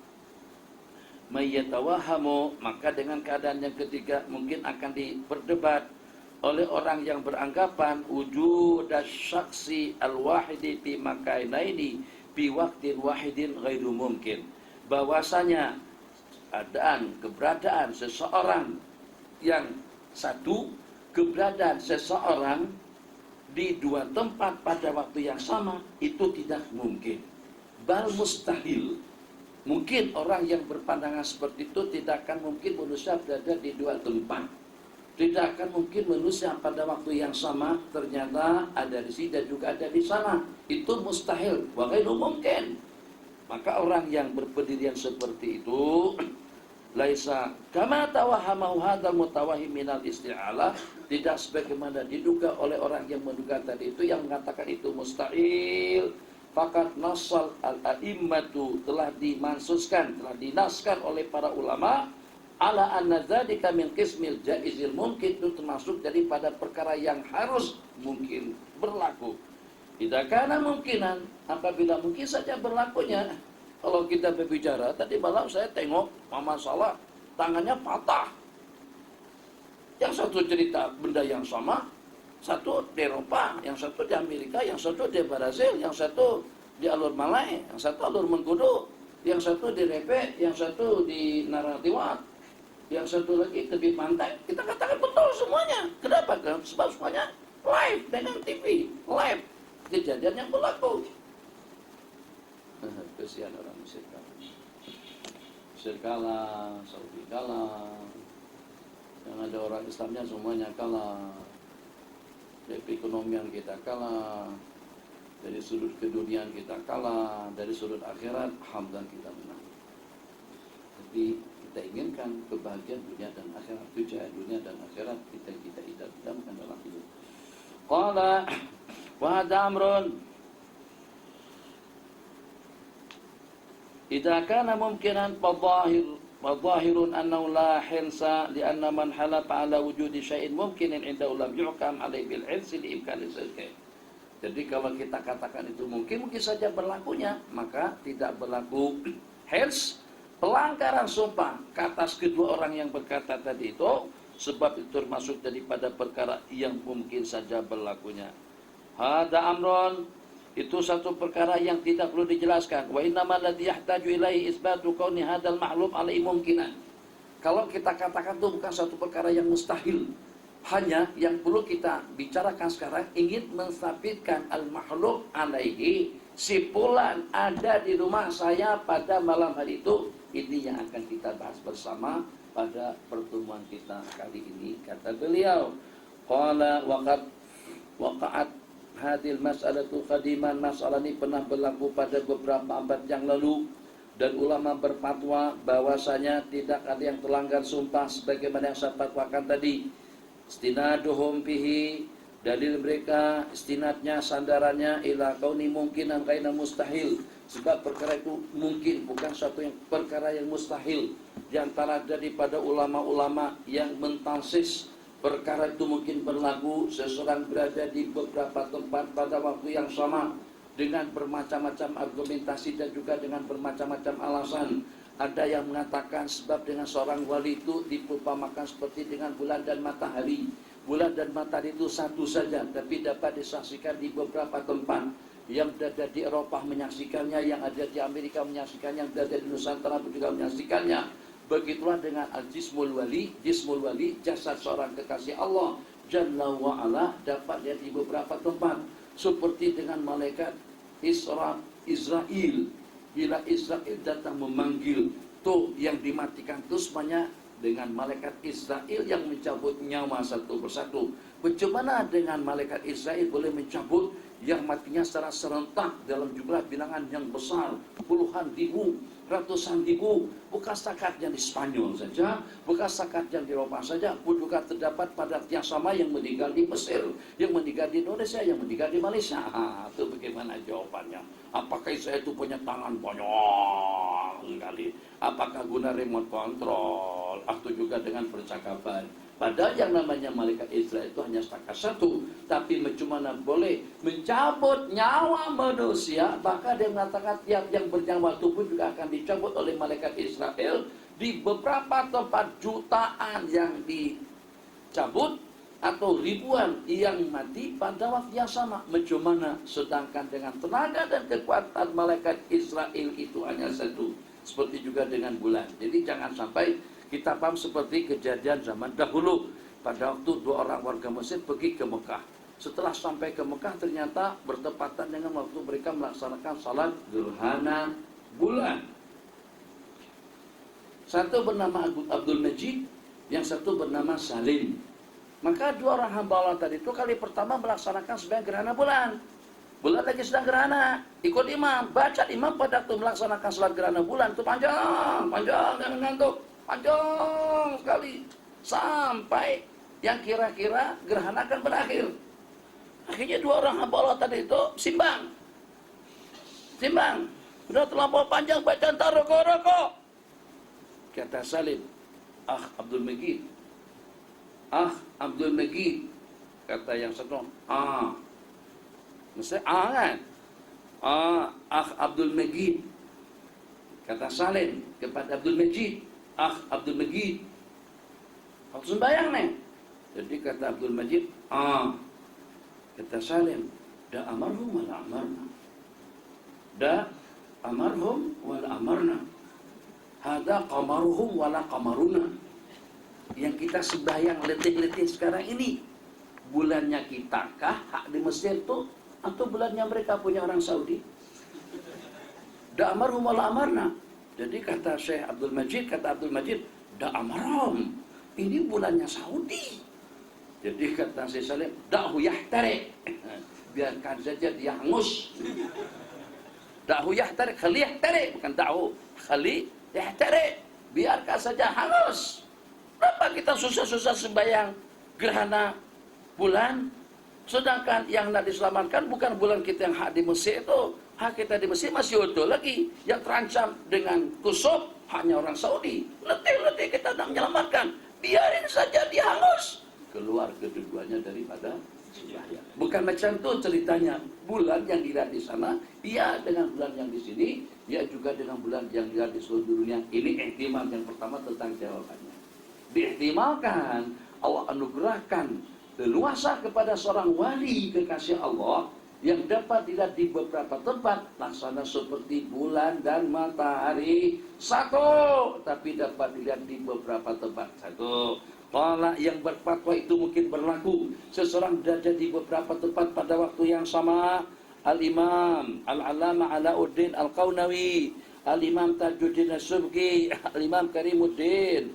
mayyatawahamu, maka dengan keadaan yang ketiga mungkin akan diperdebat oleh orang yang beranggapan wujud syaksi al-wahidi fi makainaini fi waqtin wahidin ghairu mungkin, bahwasanya keberadaan seseorang yang satu, keberadaan seseorang di dua tempat pada waktu yang sama itu tidak mungkin, bal mustahil. Mungkin orang yang berpandangan seperti itu tidak akan mungkin manusia berada di dua tempat. Tidak akan mungkin manusia pada waktu yang sama ternyata ada di sini dan juga ada di sana. Itu mustahil, wa ghairu mungkin. Maka orang yang berpendirian seperti itu laisa kama tawahamahu hadzal mutawahhim minal isti'alah, tidak sebagaimana diduga oleh orang yang menduga tadi itu, yang mengatakan itu mustahil. Fakat nasal al-a'immatu, telah dimansuskan, telah dinaskan oleh para ulama ala anna dzalika min qismil jaizil mungkin, itu termasuk daripada perkara yang harus mungkin berlaku. Tidak karena mungkinan, apabila mungkin saja berlakunya. Kalau kita berbicara, tadi malam saya tengok Mama Salah tangannya patah. Yang satu cerita benda yang sama, satu di Eropa, yang satu di Amerika, yang satu di Brazil, yang satu di Alur Malay, yang satu Alur Mengkudu, yang satu di Repe, yang satu di Naratiwat, yang satu lagi tepi pantai. Kita katakan betul semuanya. Kenapa? Sebab semuanya live dengan TV, live kejadian yang berlaku. Kesian orang Mesir kalah, Mesir kalah, Saudi kalah, yang ada orang Islamnya semuanya kalah. Dari perekonomian kita kalah, dari sudut keduniaan kita kalah, dari sudut akhirat alhamdulillah kita menang. Tapi kita inginkan kebahagiaan dunia dan akhirat, tujuan dunia dan akhirat kita idamkan dalam hidup. Qala wa hadza amrun idza kana mumkinan fadhahirun annahu la hinsa li anna man halafa ala wujudi syai'in mumkinin inda lam yuhkam alaihi bil hinsi li imkani zalika. Jadi kalau kita katakan itu mungkin saja berlakunya, maka tidak berlaku. Hence, pelanggaran sumpah ke atas kedua orang yang berkata tadi itu, sebab itu termasuk daripada perkara yang mungkin saja berlakunya. Hada amron, itu satu perkara yang tidak perlu dijelaskan. Wa innamal ladzi yahtaju ilaihi isbatu kauni hadzal ma'lum alaihi mumkinan. Kalau kita katakan itu bukan satu perkara yang mustahil. Hanya yang perlu kita bicarakan sekarang ingin mensabitkan al-makhluk alaihi, si fulan ada di rumah saya pada malam hari itu. Ini yang akan kita bahas bersama pada pertemuan kita kali ini. Kata beliau, qala waqa'at hadil mas'alatu qadiman. Masalah ini pernah berlaku pada beberapa abad yang lalu, dan ulama berfatwa bahwasanya tidak ada yang terlanggar sumpah sebagaimana yang saya fatwakan tadi. Istinaduhum fihi, dalil mereka, istinadnya, sandarannya ila kauni mungkinan kaina mustahil, sebab perkara itu mungkin, bukan suatu yang perkara yang mustahil. Di antara daripada ulama-ulama yang mentansis perkara itu mungkin berlaku, seseorang berada di beberapa tempat pada waktu yang sama dengan bermacam-macam argumentasi dan juga dengan bermacam-macam alasan. Ada yang mengatakan sebab dengan seorang wali itu diperumpamakan seperti dengan bulan dan matahari. Bulan dan matahari itu satu saja, tapi dapat disaksikan di beberapa tempat. Yang berada di Eropa menyaksikannya, yang ada di Amerika menyaksikannya, yang berada di Nusantara juga menyaksikannya. Begitulah dengan al-jismul wali, jismul wali, jasad seorang kekasih Allah Jalla wa'ala, dapat lihat di beberapa tempat. Seperti dengan malaikat Israel. Bila Israel datang memanggil, tuh yang dimatikan itu semuanya dengan malaikat Israel yang mencabut nyawa satu persatu. Bagaimana dengan malaikat Israel boleh mencabut yang matinya secara serentak dalam jumlah bilangan yang besar, puluhan ribu, ratusan ribu, bukan setakat yang di Spanyol saja, bukan setakat yang di Eropa saja, pun juga terdapat pada yang sama yang meninggal di Mesir, yang meninggal di Indonesia, yang meninggal di Malaysia. Itu bagaimana jawabannya? Apakah Israel itu punya tangan banyak sekali? Apakah guna remote control? Atau juga dengan percakapan? Padahal yang namanya malaikat Israel itu hanya setakat satu. Tapi bagaimana boleh mencabut nyawa manusia? Bahkan dia mengatakan tiap yang bernyawa itu pun juga akan dicabut oleh malaikat Israel. Di beberapa tempat jutaan yang dicabut atau ribuan yang mati pada waktu yang sama. Bagaimana? Sedangkan dengan tenaga dan kekuatan malaikat Israel itu hanya satu. Seperti juga dengan bulan. Jadi jangan sampai kita paham seperti kejadian zaman dahulu. Pada waktu dua orang warga Mesir pergi ke Mekah. Setelah sampai ke Mekah ternyata bertepatan dengan waktu mereka melaksanakan salat gerhana bulan. Satu bernama Abdul Majid, yang satu bernama Salim. Maka dua orang hamba Allah tadi itu kali pertama melaksanakan sebagai gerhana bulan. Bulan lagi sedang gerhana, ikut imam, baca imam pada waktu melaksanakan salat gerhana bulan itu panjang, jangan ngantuk. Panjang sekali sampai yang kira-kira gerhana akan berakhir. Akhirnya dua orang hamba Allah tadi itu simbang, sudah terlampau panjang bacaan rokok. Kata Salim, Abdul Majid, kata yang satu, mesti kan? Abdul Majid. Kata Salim kepada Abdul Majid, Abdul Majid, aku sembahyang nih. Jadi kata Abdul Majid, kata Salim, da amarhum wala amarna, hada qamaruhum wala qamaruna. Yang kita sembahyang letih-letih sekarang ini, bulannya kita kah hak di Mesir tuh, atau bulannya mereka punya orang Saudi? Da amarhum wala amarna. Jadi kata Syekh Abdul Majid, da amaram, ini bulannya Saudi. Jadi kata Syekh Salim, da'hu yahtari, biarkan saja dia hangus. Da'hu yahtari, khali yahtari, bukan da'hu, khali yahtari, biarkan saja hangus. Berapa kita susah-susah sembahyang gerhana bulan, sedangkan yang nak diselamatkan bukan bulan kita yang hak di Mesir itu. Hak kita di Mesir masih utuh lagi. Yang terancam dengan kusuf hanya orang Saudi. Letih-letih kita nak menyelamatkan. Biarin saja dia hangus. Keluar kedua-duanya daripada sembahyang. Bukan macam itu ceritanya. Bulan yang dilihat di sana, ia dengan bulan yang di sini, ia juga dengan bulan yang dilihat di seluruh dunia. Ini ihtimal yang pertama tentang jawabannya. Diihtimalkan Allah anugerahkan leluasa kepada seorang wali kekasih Allah yang dapat dilihat di beberapa tempat, laksana seperti bulan dan matahari. Satu, tapi dapat dilihat di beberapa tempat. Satu. Kalau yang berfatwa itu mungkin berlaku seseorang berada di beberapa tempat pada waktu yang sama. Al-Imam Al-Allamah Alauddin Al-Qawnawi, Al-Imam Tajuddin As-Subki, Al-Imam Karimuddin,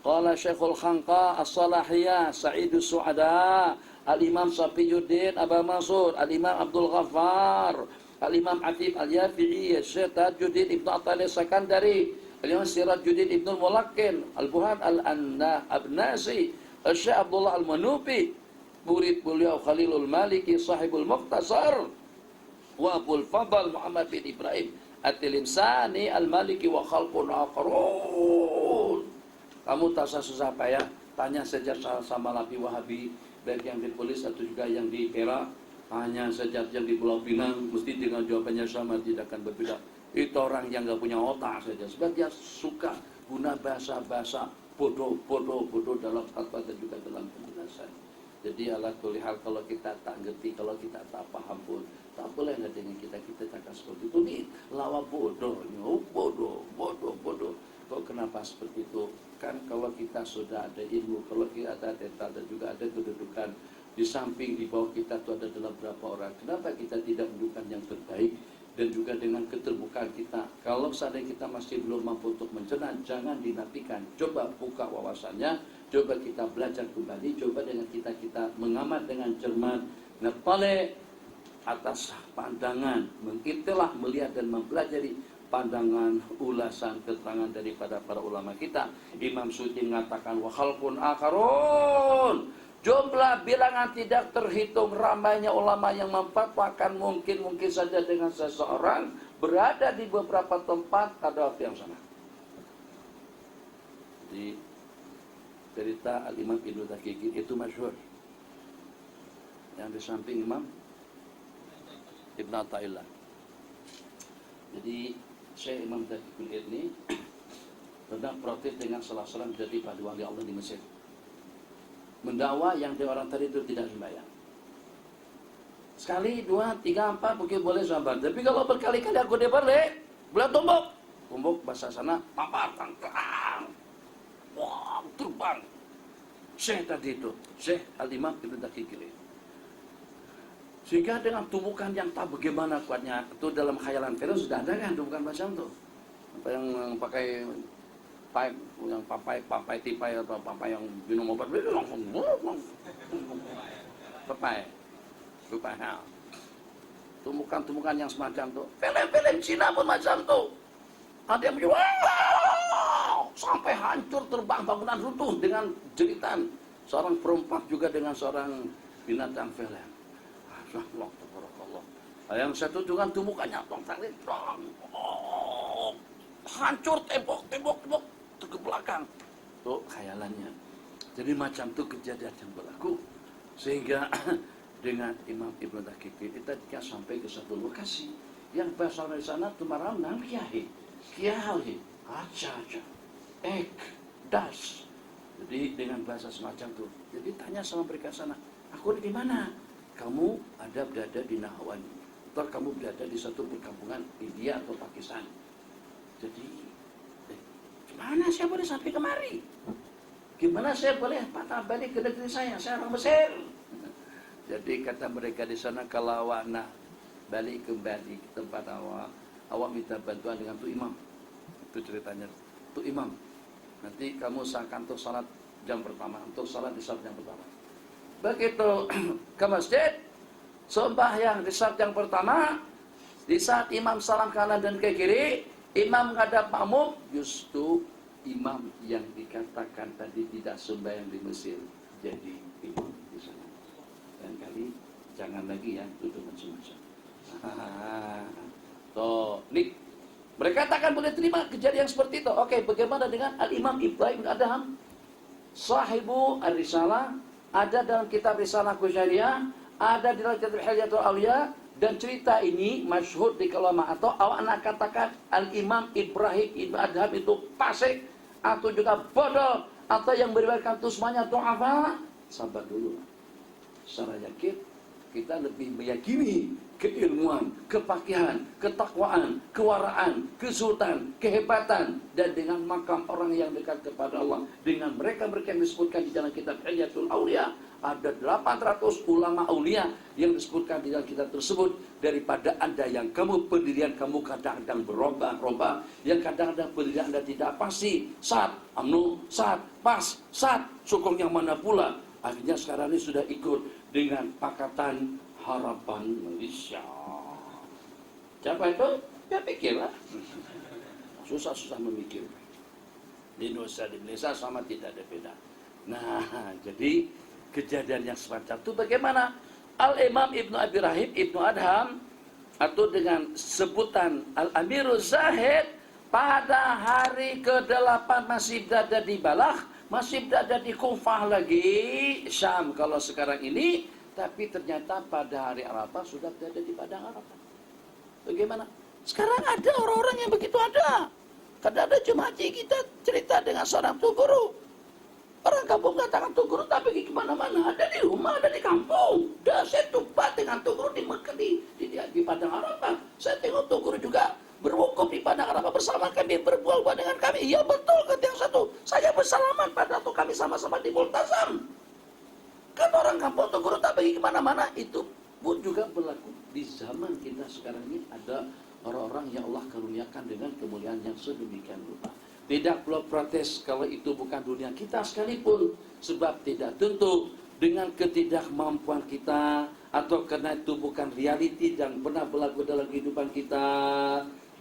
qala Syekhul Khanqa As-Salahiyah, Sa'idus Su'ada, Al-Imam Safiyuddin Aba Mansur, Al-Imam Abdul Ghaffar, Al-Imam Atib Al-Yafi'i, Syekh Tajuddin Ibn Attal Sakandari, Al-Imam Sirajuddin Ibn Al-Mulakkin, Al-Buhan Al-Abnasi, Syekh Abdullah Al-Manubi, murid beliau Khalilul Maliki, Sahibul Mukhtasar, wa Abul Fadl Muhammad bin Ibrahim At-Tilimsani Al-Maliki wa khalqun akharun. Kamu tak usah susah payah, tanya saja sama Lapi Wahabi, baik yang di Polis atau juga yang di Perak. Hanya saja yang di Pulau Pinang, mesti dengan jawabannya sama, tidak akan berbeda. Itu orang yang nggak punya otak saja, sebab dia suka guna bahasa-bahasa bodoh dalam fatwa dan juga dalam penjelasan. Jadi ala kulli hal, kalau kita tak ngerti, kalau kita tak paham pun tak boleh dengan kita cakap seperti itu. Nih lawa bodoh, bodoh. Kok kenapa seperti itu? Kan kalau kita sudah ada ilmu, kalau kita ada data dan juga ada kedudukan di samping di bawah kita itu ada dalam berapa orang, kenapa kita tidak menunjukkan yang terbaik? Dan juga dengan keterbukaan kita, kalau seandainya kita masih belum mampu untuk mencerna, jangan dinafikan. Coba buka wawasannya, coba kita belajar kembali, coba dengan kita mengamat dengan cermat, ngepale atas pandangan, mengiktilah, melihat dan mempelajari pandangan, ulasan, keterangan daripada para ulama kita. Imam Suyuti mengatakan wa khalqun akharun, jumlah bilangan tidak terhitung ramainya ulama yang memfatwakan mungkin saja dengan seseorang berada di beberapa tempat pada waktu yang sama. Di cerita Al-Imam Ibnu Daqiqin itu masyhur. Yang di samping Imam Ibn Atta'illah. Jadi Syekh Imam Daqiqin ini pernah protes dengan salah seorang dari para wali Allah di Mesir. Mendakwa yang dia orang tadi itu tidak sembahyang. Sekali, dua, tiga, empat mungkin boleh sabar. Tapi kalau berkali-kali aku dia balik, boleh tumbuk bahasa sana, papar, tangkang, wah, terbang. Syekh tadi itu, Syekh Al-Imam Ibn Daqiqin. Sehingga dengan tumbukan yang tak bagaimana kuatnya, itu dalam khayalan film sudah ada kan tumbukan macam itu. Apa yang pakai pipe, yang papai tipai atau papai yang minum obat, langsung papai. Tumbukan-tumbukan yang semacam itu. Film-film Cina pun macam itu. Ada yang menjual sampai hancur, terbang, bangunan runtuh dengan jeritan seorang perempat juga dengan seorang binatang film. Allah, tabarakallah. Yang satu dengan tumbukannya, hancur tembok ke belakang. Itu khayalannya. Jadi macam itu kejadian yang berlaku. Sehingga dengan Imam Ibn Daqiqin kita sampai ke satu lokasi yang berasal dari sana tumaram nang kiai aja das. Jadi dengan bahasa semacam itu. Jadi tanya sama mereka sana, aku di mana? Kamu ada berada di Nahwan, atau kamu berada di satu perkampungan India atau Pakistan. Jadi gimana saya boleh sampai kemari? Gimana saya boleh patah balik ke negeri saya orang Mesir? Jadi kata mereka di sana, kalau awak nak balik kembali ke tempat awak minta bantuan dengan tu imam. Itu ceritanya. Tu imam, nanti kamu sahkan untuk salat jam pertama, untuk salat di saat yang pertama. Begitu ke masjid, sembahyang di saat yang pertama, di saat imam salam kanan dan ke kiri, imam menghadap makmum, justru imam yang dikatakan tadi tidak sembahyang di Mesir jadi imam di sana. Dan kali jangan lagi ya duduk macam-macam. Tuh, nih mereka takkan boleh terima kejadian seperti itu. Oke, bagaimana dengan Al-Imam Ibrahim Adham, sahibu Ar-Risalah, ada dalam kitab Risalah Qusyariyah, ada di dalam kitab Hilyatul Aulia, dan cerita ini masyhur di ulama atau anak katakan Al-Imam Ibrahim Ibn Adham itu fasik atau juga bodoh atau yang beribadah itu semuanya du'afa. Sabar dulu. Secara yakin kita lebih meyakini keilmuan, kepakihan, ketakwaan, kewaraan, kesultan, kehebatan, dan dengan makam orang yang dekat kepada Allah, dengan mereka-mereka yang disebutkan di dalam kitab Hilyatul Aulia, ada 800 ulama aulia yang disebutkan di dalam kitab tersebut, daripada Anda yang kamu pendirian kamu kadang-kadang berubah-ubah, yang kadang-kadang pendirian Anda tidak pasti, saat pas, sokong yang mana pula. Akhirnya sekarang ini sudah ikut dengan Pakatan Harapan Malaysia. Siapa itu? Ya pikirlah. Susah-susah memikir. Di Indonesia, di Malaysia sama tidak ada beda. Nah, jadi kejadian yang semacam itu bagaimana? Al-Imam Ibnu Abi Rahim Ibnu Adham atau dengan sebutan Al-Amirul Zahid pada hari ke-8 masih berada di Balakh, masih berada di Kufah lagi, Syam kalau sekarang ini. Tapi ternyata pada hari Arafah sudah berada di padang Arafah. Bagaimana? Sekarang ada orang-orang yang begitu ada. Kadang ada jemaah haji kita cerita dengan seorang tuh guru. Orang kampung katakan tuh guru tak pergi kemana-mana. Ada di rumah, ada di kampung. Dah saya tumpah dengan tuh guru di Mekah di padang Arafah. Saya tengok tuh guru juga berwukuf di padang Arafah bersama kami, berbual-bual dengan kami. Iya betul kata yang satu. Saya bersalaman pada tuh kami sama-sama di Multazam. Kan orang kampung tuh guru tak pergi kemana-mana. Itu pun juga berlaku di zaman kita sekarang ini. Ada orang-orang yang Allah karuniakan dengan kemuliaan yang sedemikian rupa. Tidak perlu protes kalau itu bukan dunia kita sekalipun. Sebab tidak tentu dengan ketidakmampuan kita, atau karena itu bukan realiti yang pernah berlaku dalam kehidupan kita.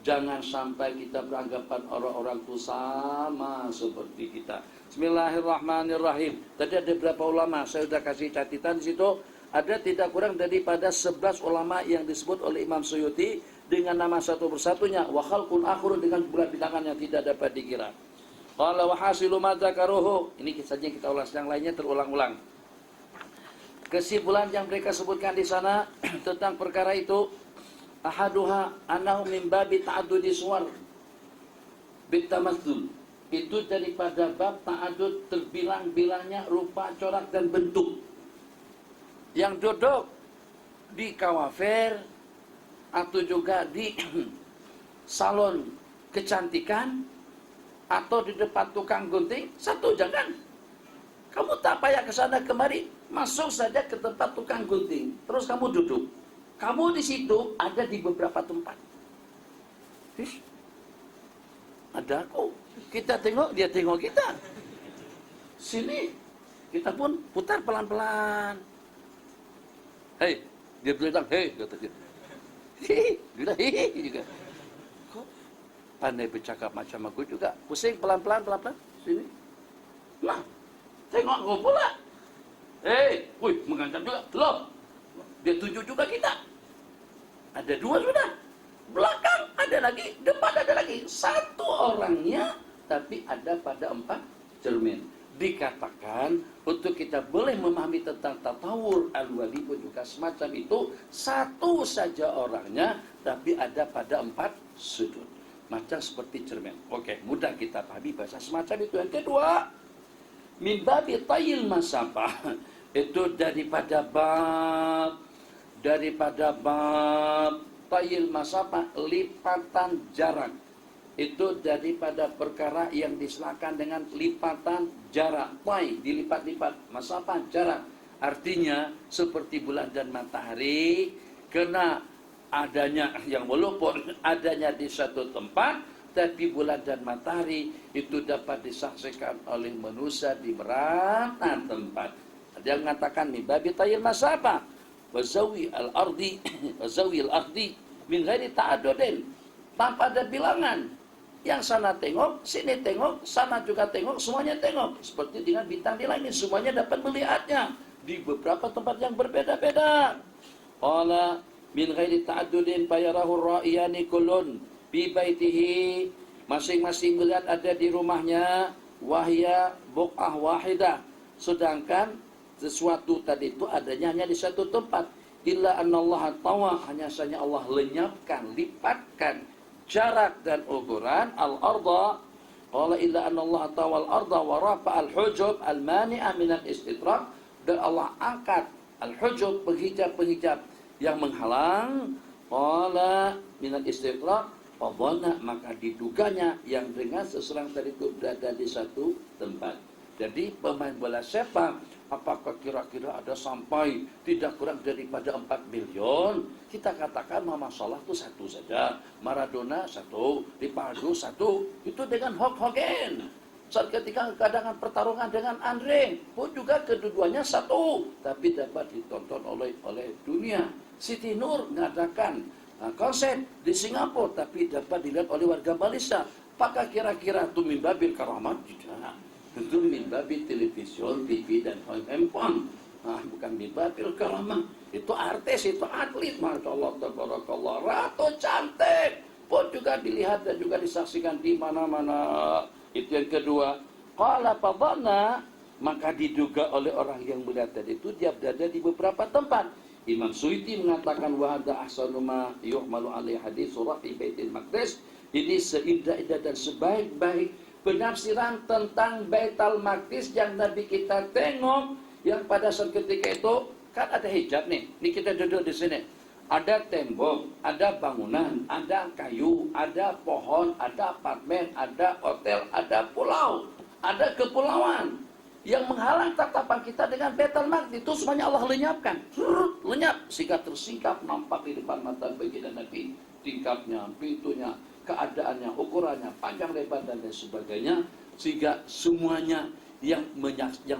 Jangan sampai kita beranggapan orang-orang itu sama seperti kita. Bismillahirrahmanirrahim. Tadi ada beberapa ulama, saya sudah kasih catatan di situ. Ada tidak kurang daripada 11 ulama yang disebut oleh Imam Suyuti dengan nama satu persatunya. Wa khalqun akhirun, dengan bulan bilangan yang tidak dapat dikira. Qala wa hasilu ma dzakaruhu. Ini saja kita ulas, yang lainnya terulang-ulang. Kesimpulan yang mereka sebutkan di sana tentang perkara itu, ahaduha annahu min babi ta'addudi suwar bitamatsul. Itu daripada bab ta'addud, terbilang-bilangnya rupa, corak dan bentuk. Yang duduk di kawafer atau juga di salon kecantikan atau di depan tukang gunting, satu jangan. Kamu tak payah ke sana kemari, masuk saja ke tempat tukang gunting, terus kamu duduk. Kamu di situ ada di beberapa tempat. Ada aku. Kita tengok, dia tengok kita. Sini, kita pun putar pelan-pelan. Hei, dia bilang, hei, kata dia. Hei, dia hei juga. Kok pandai bercakap macam aku juga. Pusing pelan-pelan, pelan-pelan. Sini. Nah, tengok aku pula. Hei, wih, mengancam juga. Loh, dia tunjuk juga kita. Ada dua sudah. Belakang ada lagi, depan ada lagi. Satu orangnya, tapi ada pada 4 cermin. Dikatakan untuk kita boleh memahami tentang tatawur al-wali pun juga semacam itu, satu saja orangnya, tapi ada pada 4 sudut. Macam seperti cermin. Oke, mudah kita pahami bahasa semacam itu. Yang kedua, min babi tayil masafah. Itu daripada bab tayil masafah, lipatan jarak. Itu daripada perkara yang disilakan dengan lipatan jarak. Tay, dilipat-lipat, masafah jarak. Artinya seperti bulan dan matahari, kena adanya yang walaupun adanya di satu tempat, tapi bulan dan matahari itu dapat disaksikan oleh manusia di merata tempat. Ada yang mengatakan nih, babi tayil masafah wazawi al-ardi min ghairi ta'adudin, tanpa ada bilangan. Yang sana tengok, sini tengok, sana juga tengok, semuanya tengok. Seperti dengan bintang di langit, semuanya dapat melihatnya di beberapa tempat yang berbeda-beda. Qala min ghairi ta'adudin fayarahu ra'iyani kullun bi baitihi, masing-masing melihat ada di rumahnya, wahya buq'ah wahidah, sedangkan sesuatu tadi itu adanya hanya di satu tempat. Illa anallaha tawa, hanya saja Allah lenyapkan, lipatkan jarak dan ukuran al-arda. Qala illa anallaha tawa al-arda wa rafa al-hujub al-mani'a min al-istidrak, dan Allah angkat al-hujub, penghijab-penghijab yang menghalang. Qala min al-istidrak wa dhanna, maka diduganya yang dengan seseorang tadi itu berada di satu tempat. Jadi pemain bola sepak, apakah kira-kira ada sampai tidak kurang daripada 4 miliar? Kita katakan Muhammad Salah itu satu saja, Maradona satu, Rivaldo satu, itu dengan Hulk Hogan. Saat ketika keadaan pertarungan dengan Andre pun juga keduanya satu, tapi dapat ditonton oleh dunia. Siti Nur mengadakan konser di Singapura, tapi dapat dilihat oleh warga Malaysia. Apakah kira-kira itu min babil karamat? Tidak. Itu min babil television, TV, dan handphone. Bukan min babil karamah. Itu artis, itu atlet. Masya Allah, tabarakallah. Ratu cantik pun juga dilihat dan juga disaksikan di mana-mana. Itu yang kedua. Qala fadhana, maka diduga oleh orang yang melihat tadi itu dia berada di beberapa tempat. Imam Suyuti mengatakan wahada ahsanu ma yuhmalu alaihi hadis surah fi Baitul Maqdis. Ini seindah-indah dan sebaik-baik penafsiran tentang Baitul Maqdis yang Nabi kita tengok, yang pada saat ketika itu kan ada hijab nih. Ini kita duduk di sini. Ada tembok, ada bangunan, ada kayu, ada pohon, ada apartemen, ada hotel, ada pulau, ada kepulauan. Yang menghalang tatapan kita dengan Baitul Maqdis itu semuanya Allah lenyapkan. Lenyap sehingga tersingkap nampak di depan mata baginda Nabi. Tingkapnya, pintunya, keadaannya, ukurannya, panjang lebar dan lain sebagainya, sehingga semuanya yang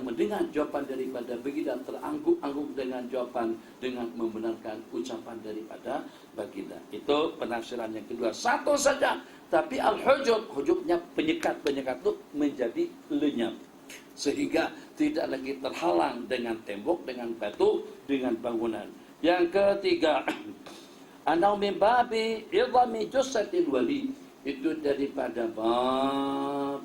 mendengar jawaban daripada baginda terangguk-angguk dengan jawaban, dengan membenarkan ucapan daripada baginda. Itu penafsiran yang kedua. Satu saja, tapi al-hujub, hujubnya penyekat-penyekat itu menjadi lenyap, sehingga tidak lagi terhalang dengan tembok, dengan batu, dengan bangunan. Yang ketiga, anau min babi idhami jussatil wali, itu daripada bab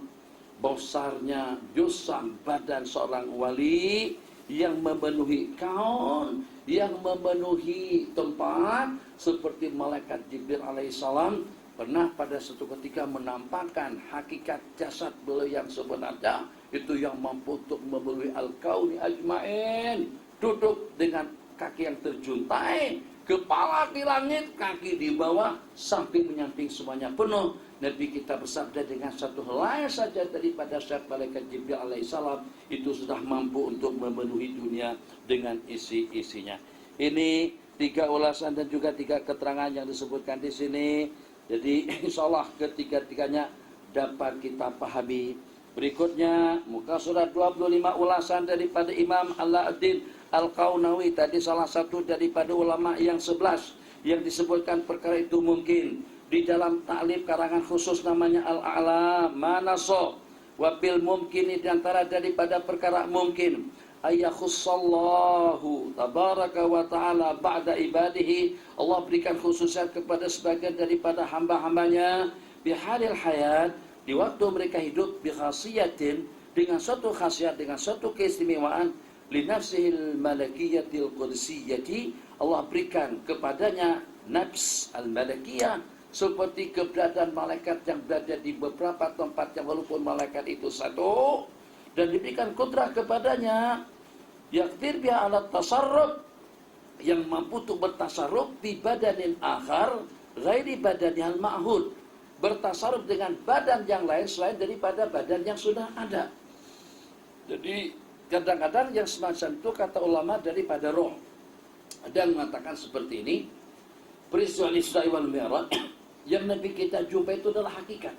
besarnya jusam badan seorang wali yang memenuhi kaun, yang memenuhi tempat, seperti malaikat Jibril alaihissalam pernah pada suatu ketika menampakkan hakikat jasad beliau yang sebenarnya, itu yang mampu untuk memenuhi al-kauni ajmain, duduk dengan kaki yang terjuntai, kepala di langit, kaki di bawah, samping menyamping semuanya penuh. Nabi kita bersabda dengan satu helai saja daripada syaitan malaikat Jibril alaihissalam itu sudah mampu untuk memenuhi dunia dengan isi-isinya. Ini 3 ulasan dan juga 3 keterangan yang disebutkan di sini. Jadi insya Allah ketiga-tiganya dapat kita pahami. Berikutnya muka surat 25 ulasan daripada Imam Alauddin Al-Qaunawi, tadi salah satu daripada ulama yang 11 yang disebutkan perkara itu mungkin di dalam ta'lif karangan khusus namanya Al-A'la Manaso wapil mungkin, di antara daripada perkara mungkin ayakhussallahu tabaraka wa ta'ala ba'da ibadihi, Allah berikan khususan kepada sebagian daripada hamba-hambanya bihalil hayat, di waktu mereka hidup, bikhasiyatin, dengan suatu khasiat, dengan suatu keistimewaan, linafsihil malakiyatil qudsiyati, Allah berikan kepadanya nafs al-malakiyah, seperti keberadaan malaikat yang berada di beberapa tempat yang walaupun malaikat itu satu, dan diberikan kudrah kepadanya yaktir biha alat tasarruf, yang mampu untuk bertasarruf di badanin akhar ghairi badanihal ma'hud, bertasarruf dengan badan yang lain selain daripada badan yang sudah ada. Jadi kadang-kadang yang semacam itu kata ulama daripada roh. Ada yang mengatakan seperti ini, peristiwa Isra wal Mi'raj yang Nabi kita jumpa itu adalah hakikat.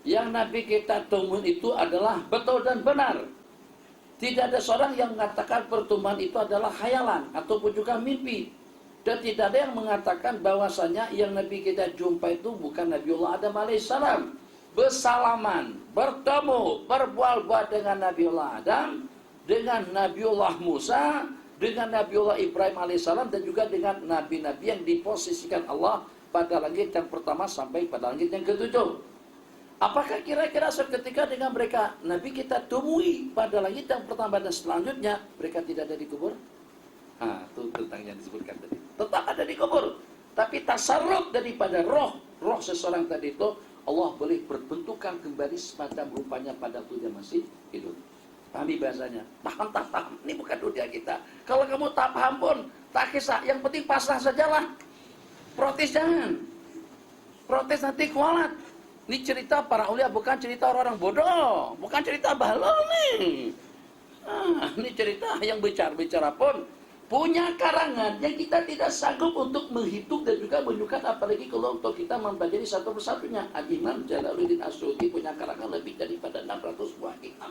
Yang Nabi kita temui itu adalah betul dan benar. Tidak ada seorang yang mengatakan pertemuan itu adalah khayalan ataupun juga mimpi. Dan tidak ada yang mengatakan bahwasanya yang Nabi kita jumpa itu bukan Nabiullah Adam alaihissalam. Bersalaman, bertemu, berbual-bual dengan Nabiullah Adam, dengan Nabiullah Musa, dengan Nabiullah Ibrahim alaihissalam, dan juga dengan nabi-nabi yang diposisikan Allah pada langit yang pertama sampai pada langit yang ketujuh. Apakah kira-kira seketika dengan mereka Nabi kita temui pada langit yang pertama dan selanjutnya mereka tidak ada di kubur? Itu tentang yang disebutkan tadi. Tetap ada di kubur. Tapi tasarruf daripada roh seseorang tadi itu Allah boleh berbentukan kembali semacam rupanya pada waktu dia masih hidup. Pahami bahasanya? Paham. Ini bukan dunia kita. Kalau kamu tak paham pun, tak kisah. Yang penting pasrah sajalah. Protes jangan. Protes nanti kualat. Ini cerita para ulia, bukan cerita orang-orang bodoh. Bukan cerita balon nih. Ini cerita yang bicara pun punya karangan yang kita tidak sanggup untuk menghitung dan juga menunjukkan, apalagi kalau untuk kita mempelajari satu persatunya. Al-Imam Jalaluddin As-Suyuti punya karangan lebih daripada 600 buah kitab.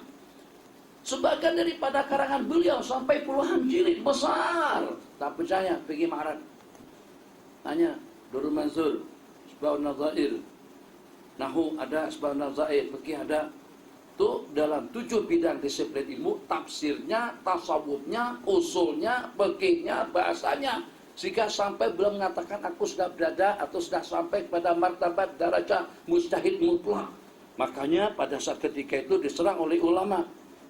Sebagian daripada karangan beliau sampai puluhan jilid besar. Tak percaya, pergi Ma'rad. Tanya, Durrul Mansur, Isbahun Nazair, Nahu ada, Isbahun Nazair, Fikih ada. Itu dalam 7 bidang disiplin ilmu, tafsirnya, tasawufnya, usulnya, fikihnya, bahasanya. Sehingga sampai belum mengatakan aku sudah berada atau sudah sampai pada martabat darajah mujtahid mutlak. Makanya pada saat ketika itu diserang oleh ulama.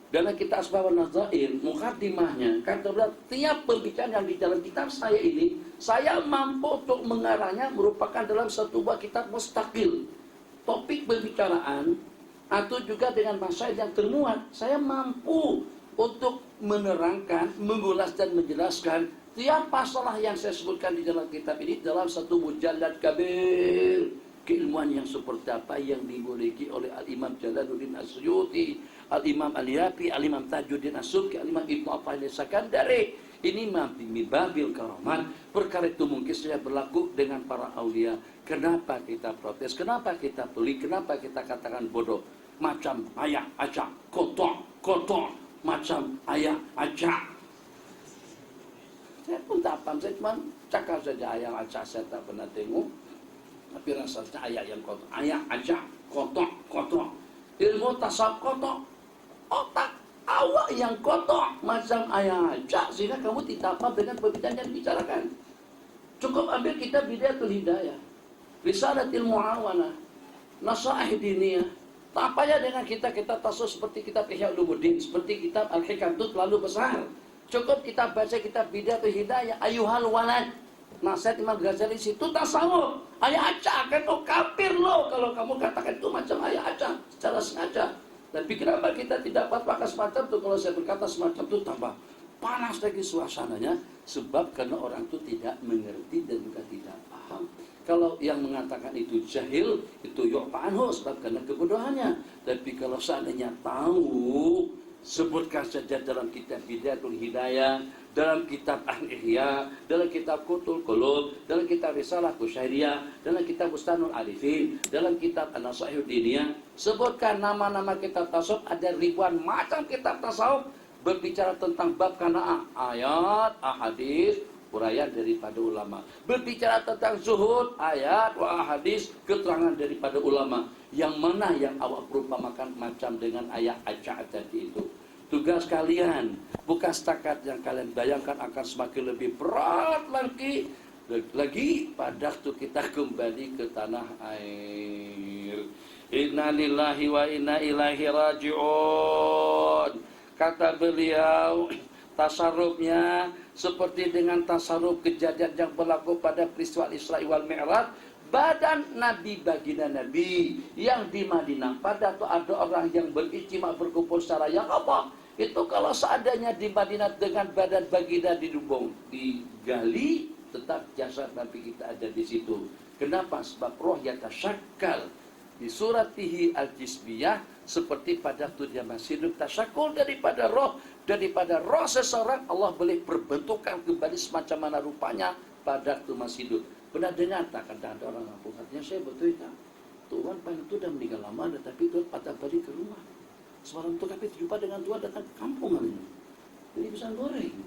Dalam kitab Asbabun Nazair, mukaddimahnya kata beliau, tiap pembicaraan yang di dalam kitab saya ini, saya mampu untuk mengarahnya merupakan dalam satu buah kitab mustaqil. Topik pembicaraan atau juga dengan masail yang termuat, saya mampu untuk menerangkan, mengulas dan menjelaskan tiap masalah yang saya sebutkan di dalam kitab ini dalam satu mujallad kabir. Keilmuan yang seperti apa yang dimiliki oleh Al-Imam Jalaluddin As-Suyuti, Al-Imam Al-Yafi, Al-Imam Tajuddin As-Subki, Al-Imam Ibnu Athaillah Sakandari. Ini mampu mibabil karaman. Perkara itu mungkin saya berlaku dengan para aulia. Kenapa kita protes? Kenapa kita tuli? Kenapa kita katakan bodoh? Macam ayah acak, kotor, macam ayah acak. Saya pun tak paham, saya cuma cakap saja ayah acak, saya tak pernah tengok. Tapi rasanya ayah yang kotor, ayah acak, kotor. Ilmu tasawuf kotor, otak awak yang kotor macam ayah acak, sehingga kamu tidak paham dengan pembicaraan yang dibicarakan. Cukup ambil kitab Bidayatul Hidayah, Risalatil Mu'awanah, Nasaih Diniyah. Tak payah dengan kita tasawuf seperti kitab Ihya Ulumuddin, seperti kitab Al-Hikam itu terlalu besar. Cukup kita baca kitab Bidayatul Hidayah, Ayuhal Walad, nasihat Imam Ghazali, situ tasawuf. Ayah acak, kan kafir loh kalau kamu katakan itu macam ayah acak secara sengaja. Tapi kenapa kita tidak patwakan semacam itu? Kalau saya berkata semacam itu tambah panas lagi suasananya, sebab karena orang itu tidak mengerti dan juga tidak paham. Kalau yang mengatakan itu jahil, itu yu'fa'anhu, sebab karena kebodohannya. Tapi kalau seandainya tahu, sebutkan saja dalam kitab Bidayatul Hidayah, dalam kitab Al-Ihya, dalam kitab Qutul Qulub, dalam kitab Risalah Qusyairiyah, dalam kitab Bustanul Arifin, dalam kitab An-Nasaihud Diniyah. Sebutkan nama-nama kitab tasawuf, ada ribuan macam kitab tasawuf berbicara tentang bab qanaah, ayat, ahadis, uraian daripada ulama. Berbicara tentang zuhud, ayat, wa hadis, keterangan daripada ulama. Yang mana yang awak perumpamakan macam dengan ayat acak tadi itu. Tugas kalian bukan setakat yang kalian bayangkan, akan semakin lebih berat lagi pada waktu kita kembali ke tanah air. Inna lillahi wa inna ilaihi raji'un. Kata beliau, tasarrufnya seperti dengan tasarruf kejadian yang berlaku pada peristiwa Isra wal Mi'raj. Badan Nabi, baginda Nabi yang di Madinah, pada itu ada orang yang berijtima berkumpul secara yang apa? Itu kalau seandainya di Madinah dengan badan baginda didubung, digali, tetap jasad Nabi kita ada di situ. Kenapa? Sebab roh yatasyakkal di suratihi al-jismiyah, seperti pada waktu dia masih hidup, tasyakul daripada roh seseorang, Allah boleh berbentukan kembali semacam mana rupanya pada waktu masih hidup. Pernah dengar tak ada orang kampung katanya, saya betul tak, Tuhan Pan itu dah meninggal lama, tetapi Tuhan patah balik ke rumah. Semalam itu kami jumpa dengan Tuhan datang ke kampung hari ini, jadi pisang goreng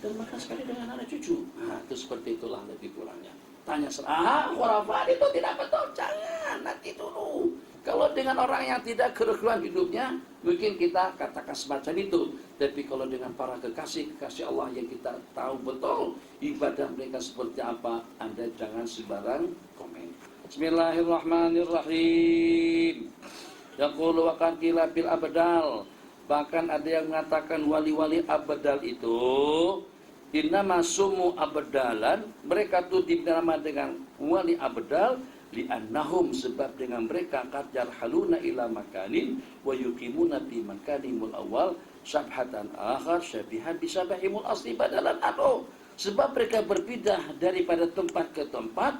dan makan sekali dengan anak cucu. Nah, itu seperti itulah lebih kurangnya. Tanya khurafat itu tidak betul, jangan, nanti dulu. Kalau dengan orang yang tidak kerukunan hidupnya, mungkin kita katakan semacam itu. Tapi kalau dengan para kekasih Allah yang kita tahu betul ibadah mereka seperti apa, Anda jangan sembarang komen. Bismillahirrahmanirrahim. Yaqulu wa qad qila bil abdal. Bahkan ada yang mengatakan wali-wali abdal itu innama sumu abdalan, mereka itu dinama dengan wali abdal li'annahum, sebab dengan mereka qad yarhaluna ila makanin wa yuqimuna fi makanimul awal syabhatan akhar syabihan bisabahimul asli badalan anu. Sebab mereka berpindah daripada tempat ke tempat,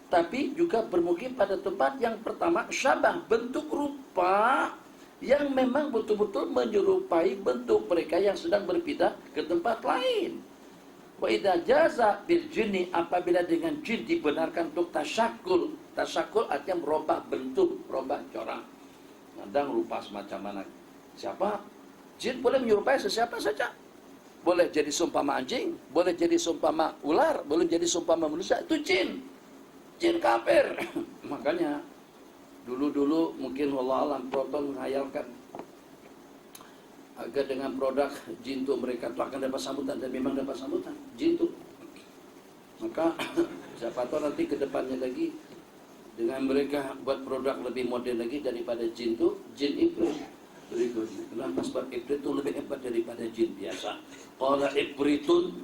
tapi juga bermukim pada tempat yang pertama syabah, bentuk rupa yang memang betul-betul menyerupai bentuk mereka yang sedang berpindah ke tempat lain. Wa idza jaza bil jinni, apabila dengan jin dibenarkan untuk tasyakul. Tasyakul artinya merubah bentuk, merubah corak. Kadang rupa semacam mana. Siapa? Jin boleh menyerupai sesiapa saja. Boleh jadi seumpama anjing, boleh jadi seumpama ular, boleh jadi seumpama manusia. Itu jin. Jin kafir. Makanya dulu-dulu mungkin wallah alam Proton menghayalkan agar dengan produk jin itu mereka tuh akan dapat sambutan, dan memang dapat sambutan jin itu. Maka siapa tahu nanti ke depannya lagi dengan mereka buat produk lebih modern lagi daripada jin itu, jin iblis berikutnya. Kenapa? Sebab iblis itu lebih hebat daripada jin biasa. Qala ibritun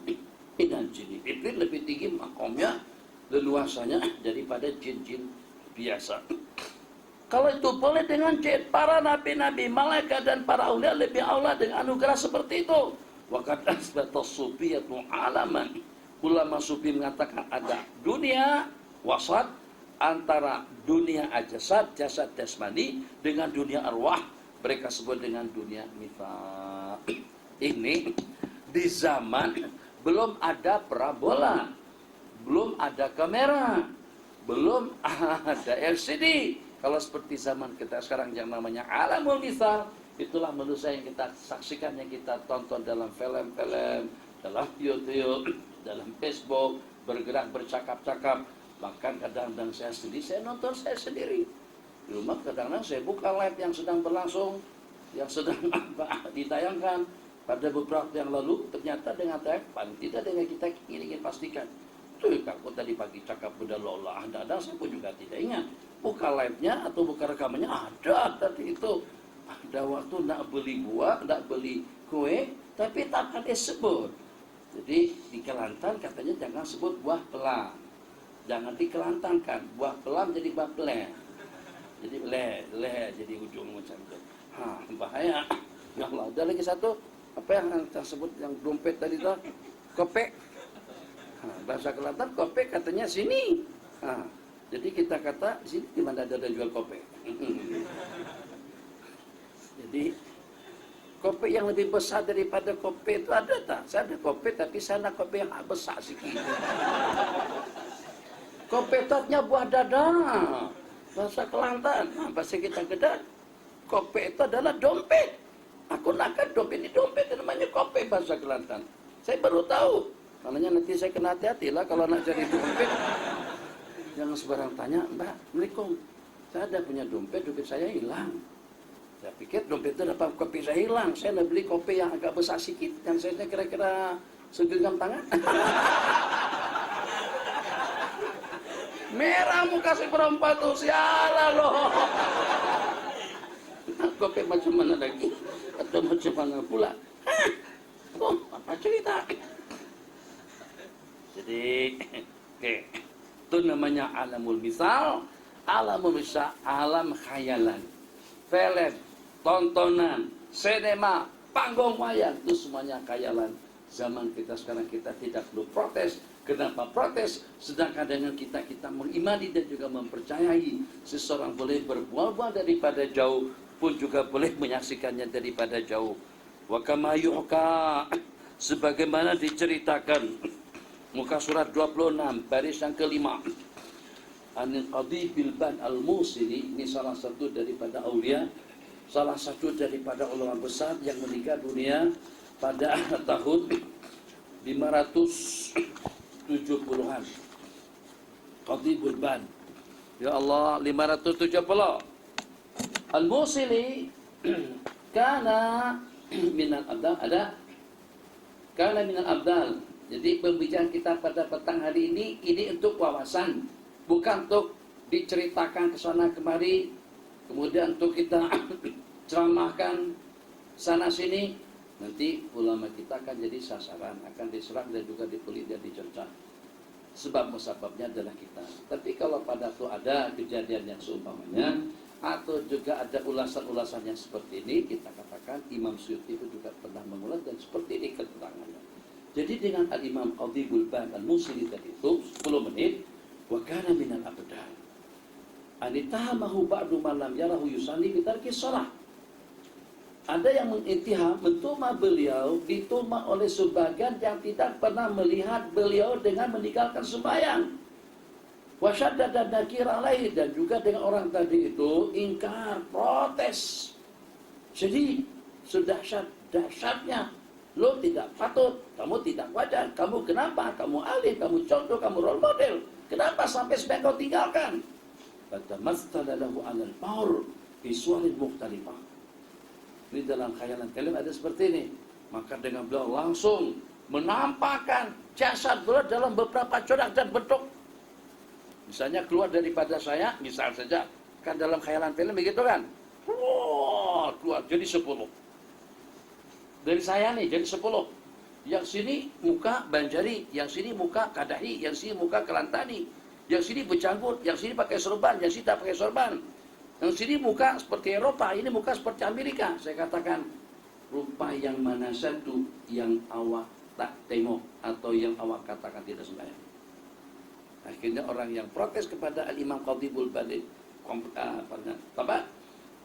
minal jin. Iblis lebih tinggi makomnya, leluasannya daripada jin-jin biasa. Kalau itu boleh dengan jin, para nabi-nabi, malaikat dan para aulia lebih aula dengan anugerah seperti itu. Wa qad asbata sufiyatu alaman. Ulama sufi mengatakan ada dunia wasat antara dunia ajasad, jasad jasmani, dengan dunia arwah. Mereka sebut dengan dunia mithaq. Ini di zaman belum ada parabola, belum ada kamera, belum ada LCD. Kalau seperti zaman kita sekarang yang namanya alamul mithaq, itulah manusia yang kita saksikan, yang kita tonton dalam film-film, dalam YouTube, dalam Facebook, bergerak, bercakap-cakap. Bahkan kadang-kadang saya nonton saya sendiri. Di rumah kadang-kadang saya buka live yang sedang berlangsung, yang sedang ditayangkan. Pada beberapa yang lalu ternyata dengan tayang tidak dengan kita ingin pastikan. Aku tadi pagi cakap benda lola, ada saya pun juga tidak ingat. Buka live-nya atau buka rekamannya ada tadi itu. Ada waktu nak beli buah, nak beli kue, tapi tak ada sebut. Jadi di Kelantan katanya jangan sebut buah pelang. Jangan dikelantankan, buah pelang jadi buah pelang. Jadi le jadi ujung macam itu. Bahaya. Ya Allah, ada lagi satu, apa yang tersebut yang dompet tadi itu? Kopek. Bahasa Kelantan kopek katanya sini. Jadi kita kata sini di mana ada jual kopek. Jadi kopek yang lebih besar daripada kopek itu ada tak? Saya ada kopek tapi sana kopek yang besar sikit. Kopek tatnya buah dada. Bahasa Kelantan, bahasa kita Kedah. Kopek itu adalah dompet. Aku nakkan dompet ini dompet, namanya kopek bahasa Kelantan. Saya baru tahu. Makanya nanti saya kena hati-hati lah kalau nak cari dompet. Jangan sembarang tanya, Mbak, Assalamualaikum. Saya ada punya dompet saya hilang. Saya pikir dompet itu dapat kopi saya hilang. Saya nak beli kopi yang agak besar sedikit, yang saya kira-kira segenggam tangan. Merah muka si perempuan tuh, sialah loh. Kopi macam mana lagi? Atau macam mana pula? Apa cerita? Jadi, itu namanya alamul misal. Alamul misal, alam khayalan. Film, tontonan, sinema, panggung wayang, itu semuanya khayalan. Zaman kita sekarang kita tidak perlu protes. Kenapa protes? Sedangkan dengan kita mengimani dan juga mempercayai seseorang boleh berbual-bual daripada jauh, pun juga boleh menyaksikannya daripada jauh. Wa kama yu'ka, sebagaimana diceritakan muka surat 26 baris yang kelima. Anil Qadi Bilban Al-Musili, ini salah satu daripada aulia, salah satu daripada ulama besar yang meninggal dunia pada tahun 570-an. Qadi Bilban. Ya Allah, 570. Al-Musili kana minal abdal, ada kana minal abdal. Jadi pembicaraan kita pada petang hari ini untuk wawasan, bukan untuk diceritakan ke sana kemari, kemudian untuk kita ceramahkan sana sini, nanti ulama kita akan jadi sasaran, akan diserang dan juga dipelih dan dicerca. Sebab musababnya adalah kita. Tapi kalau pada itu ada kejadian yang seumpamanya, atau juga ada ulasan-ulasan yang seperti ini, kita katakan Imam Suyuti itu juga pernah mengulas dan seperti ini keterangannya. Jadi dengan Al-Imam Qadhi Bulban Al-Musili tadi itu 10 menit, wa kana minal abdal anitahamahu ba'du malam yarahu yusalli bitarki shalah. Ada yang mengintiham, mentuma beliau dituma oleh sebagian yang tidak pernah melihat beliau dengan meninggalkan sembahyang. Wasyaddada nakir alaihi, dan juga dengan orang tadi itu ingkar, protes. Jadi sudah dahsyatnya, lo tidak patut, kamu tidak wajar, kamu kenapa, kamu alim, kamu contoh, kamu role model, kenapa sampai sebaik kau tinggalkan? Fatamassalalahu alal maur fi suwarin mukhtalifah. Ini dalam khayalan kalian ada seperti ini. Maka dengan beliau langsung menampakkan jasad beliau dalam beberapa corak dan bentuk. Misalnya keluar daripada saya, misal saja, kan dalam khayalan film begitu kan? Wah, keluar jadi 10. Dari saya nih jadi 10. Yang sini muka Banjari, yang sini muka Kadahi, yang sini muka Kelantani, yang sini berjanggut, yang sini pakai sorban, yang sini tak pakai sorban. Yang sini muka seperti Eropa, ini muka seperti Amerika. Saya katakan, rupa yang mana satu yang awak tak tengok atau yang awak katakan tidak sembahyang. Akhirnya orang yang protes kepada Al-Imam Qadhi Bulban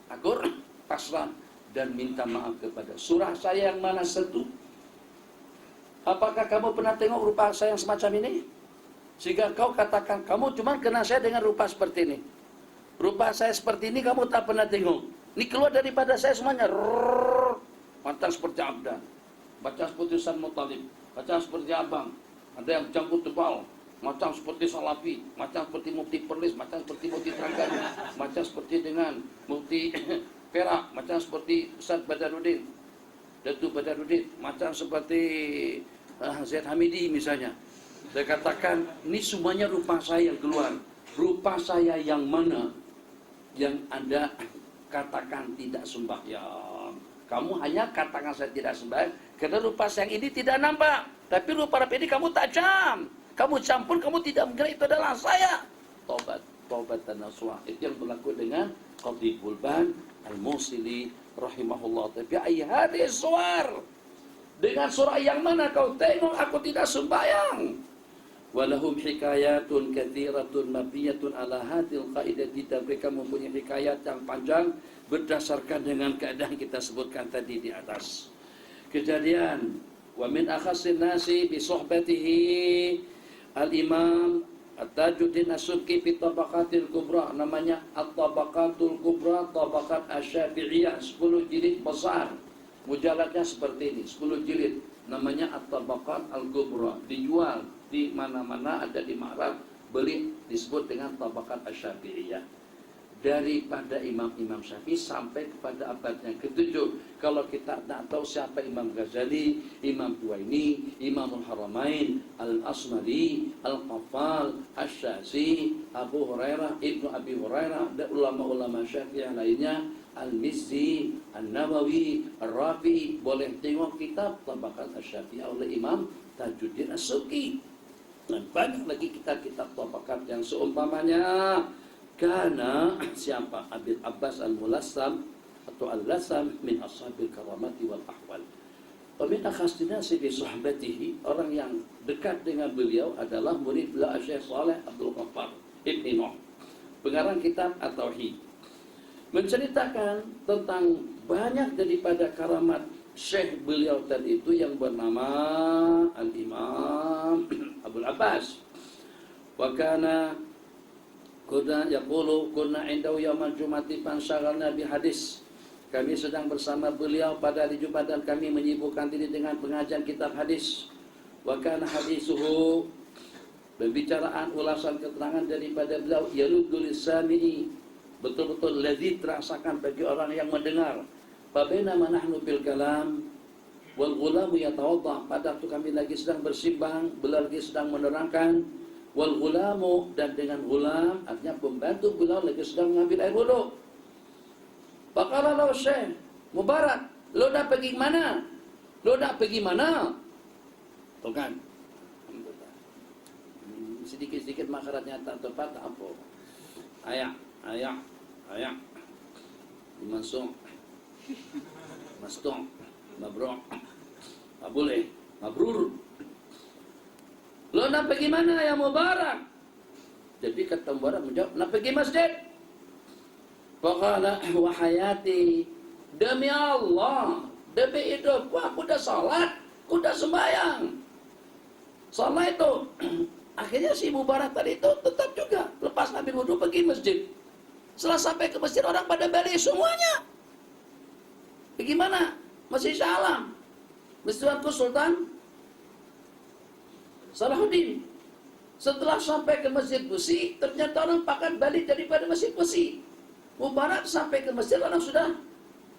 akur, pasrah dan minta maaf kepada surah saya yang mana satu. Apakah kamu pernah tengok rupa saya yang semacam ini? Sehingga kau katakan, kamu cuma kenal saya dengan rupa seperti ini. Rupa saya seperti ini kamu tak pernah tengok. Ini keluar daripada saya semuanya. Mata seperti Abdan, baca seperti San Mutalib, baca seperti Abang. Ada yang janggut tebal, macam seperti Salafi, macam seperti Mufti Perlis, macam seperti Mufti Terengganu, macam seperti dengan Mufti Perak, macam seperti Ustaz Badarudin, Datuk Badarudin, macam seperti Zaid Hamidi misalnya. Saya katakan, ini semuanya rupa saya yang keluar. Rupa saya yang mana yang Anda katakan tidak sembahyang. Kamu hanya katakan saya tidak sembahyang karena rupa saya yang ini tidak nampak. Tapi rupa ini kamu tajam. Kamu campur, kamu tidak mengira itu adalah saya. Tobat, tobat dan nasuha. Itu yang berlaku dengan Qadhi Bulban Al-Musili rahimahullah. Tapi ayat suar. Dengan surah yang mana kau tengok aku tidak sembahyang. Walahum hikayatun katsiratun mabniyatun ala hadil qaidati, dan mereka mempunyai hikayat yang panjang berdasarkan dengan keadaan kita sebutkan tadi di atas. Kejadian wa min akhassin nasi bi suhbatihi al-imam At-Tajuddin As-Subki fi Tabaqatil Kubra, namanya At-Tabaqatul Kubra, Tabaqat Asy-Syafi'iyah, 10 jilid besar. Mujalladnya seperti ini, 10 jilid. Namanya At-Tabaqat Al-Kubra, dijual di mana-mana, ada di Ma'rab, beli, disebut dengan Tabaqat Asy-Syafi'iyah. Daripada Imam-Imam Syafi'i sampai kepada abad yang ke-7. Kalau kita tak tahu siapa Imam Ghazali, Imam Juwaini, Imamul Haramain, Al-Asmari, Al-Qaffal, Asy-Syazi, Abu Hurairah, Ibnu Abi Hurairah, dan ulama-ulama Syafi'i yang lainnya, Al-Mizzi, An-Nawawi, Ar-Rafi'i, boleh tengok kitab Tabaqat Asy-Syafi'iyah oleh Imam Tajuddin As-Subki. Dan banyak lagi kitab-kitab Tabaqat yang seumpamanya. Karena siapa Abil Abbas Al-Mulassam atau Al-Lasam min ashabil karamati wal ahwal. Wa min akhastinasi bi suhbatihi, orang yang dekat dengan beliau adalah murid beliau Syekh Saleh Abdul Ghaffar Ibn Nuh, pengarang kitab At-Tauhid, menceritakan tentang banyak daripada karamat Syekh beliau tadi itu yang bernama Al-Imam Abul Abbas. Wa kana Kuna yaqulu kunna indahu yaumal jumati fansaghalna bi hadis. Kami sedang bersama beliau pada hari Jumat dan kami menyibukkan diri dengan pengajian kitab hadis. Wa kana hadisuhu, pembicaraan ulasan keterangan daripada beliau, yaruddu lisami'i, betul-betul ladzi terasakan bagi orang yang mendengar. Fa bainama nahnu bil kalam wal ghulamu yatawadda, pada waktu kami lagi sedang bersimbang, beliau lagi sedang menerangkan, wal ghulamu, dan dengan gulam, artinya pembantu beliau lagi sedang mengambil air wudu. Faqala lahu Syekh Mubarak, lo dah pergi mana? Lo dah pergi mana? Tuh kan? Sedikit-sedikit makaratnya tak tepat, tak apa. Ayak, ayak, ayak. Masuk. Masuk. Mabrur. Tak boleh. Mabrur. Lo nak pergi mana ya Mubarak? Jadi kata Mubarak menjawab, nak pergi masjid. Faqala wa hayati, demi Allah, demi hidupku, aku dah salat, aku dah sembahyang. Salat itu akhirnya si Mubarak tadi itu tetap juga lepas ambil wudu pergi masjid. Setelah sampai ke masjid orang pada balik semuanya. Bagaimana? Masih salam. Tuanku Sultan Salahuddin. Setelah sampai ke Masjid Besi, ternyata orang pakat balik daripada Masjid Besi. Mubarak sampai ke masjid, orang sudah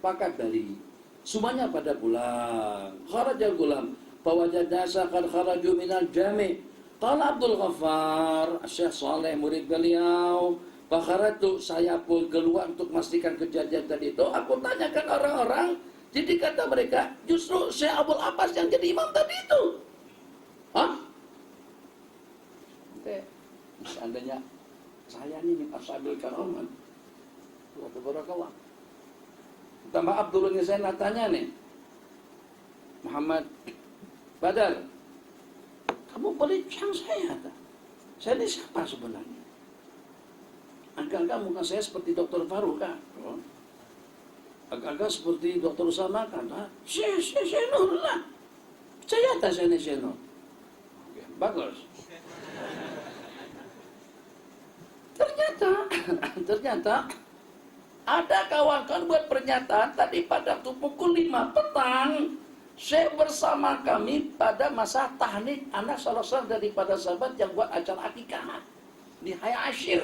pakat balik. Semuanya pada pulang. Kharajal gulam, fawajadasa qad kharaju minal jami'. Qala Abdul Ghaffar, Syekh Saleh murid beliau, fakharatu, saya pun keluar untuk memastikan kejadian tadi itu. Aku tanyakan orang-orang, jadi kata mereka, justru Syekh Abdul Abbas yang jadi imam tadi itu. Hah? Seandainya saya ini min ashabil karaman, wa tabarakallah. Tambah Abdul ini saya nak tanya nih, Muhammad Badar, kamu boleh cang saya tak? Saya ini siapa sebenarnya? Agak-agak muka saya seperti Dr. Faruk kan? Agak-agak seperti Dr. Usama kan? Saya Nur lah. Percaya tak saya ini Nur? Bagus. Ternyata ada kawan-kawan buat pernyataan tadi pada pukul 5 petang, Syekh bersama kami pada masa tahnik anak salah seorang daripada sahabat yang buat acara akikah di Hayya Ashir.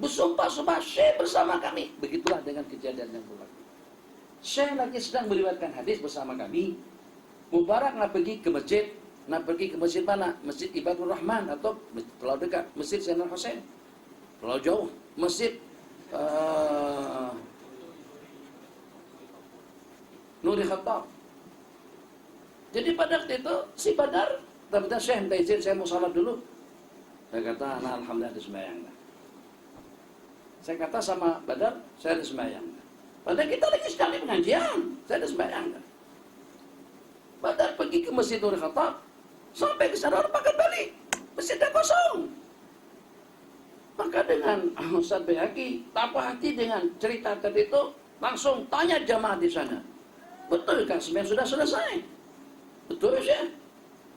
Bersumpah-sumpah Syekh bersama kami. Begitulah dengan kejadian yang berlaku. Syekh lagi sedang meriwayatkan hadis bersama kami. Mubarak nak pergi ke masjid. Nak pergi ke masjid mana? Masjid Ibadur Rahman atau terlalu dekat Masjid Zainal Hussein. Terlalu jauh. Masjid Nuri Khattab. Jadi pada waktu itu si Badar, tapi Syekh minta izin, saya mau salat dulu. Saya kata, nah alhamdulillah ada sembahyang. Saya kata sama Badar, saya ada sembahyang. Padahal kita lagi sekali pengajian, saya ada sembahyang. Badar pergi ke Masjid Nuri Khattab, sampai ke sana orang pakai balik, masjidnya kosong. Maka dengan Ustaz Bayhaqi, tanpa hati dengan cerita tadi itu, langsung tanya jamaah di sana. Betul kan sembahyang sudah selesai? Betul ya?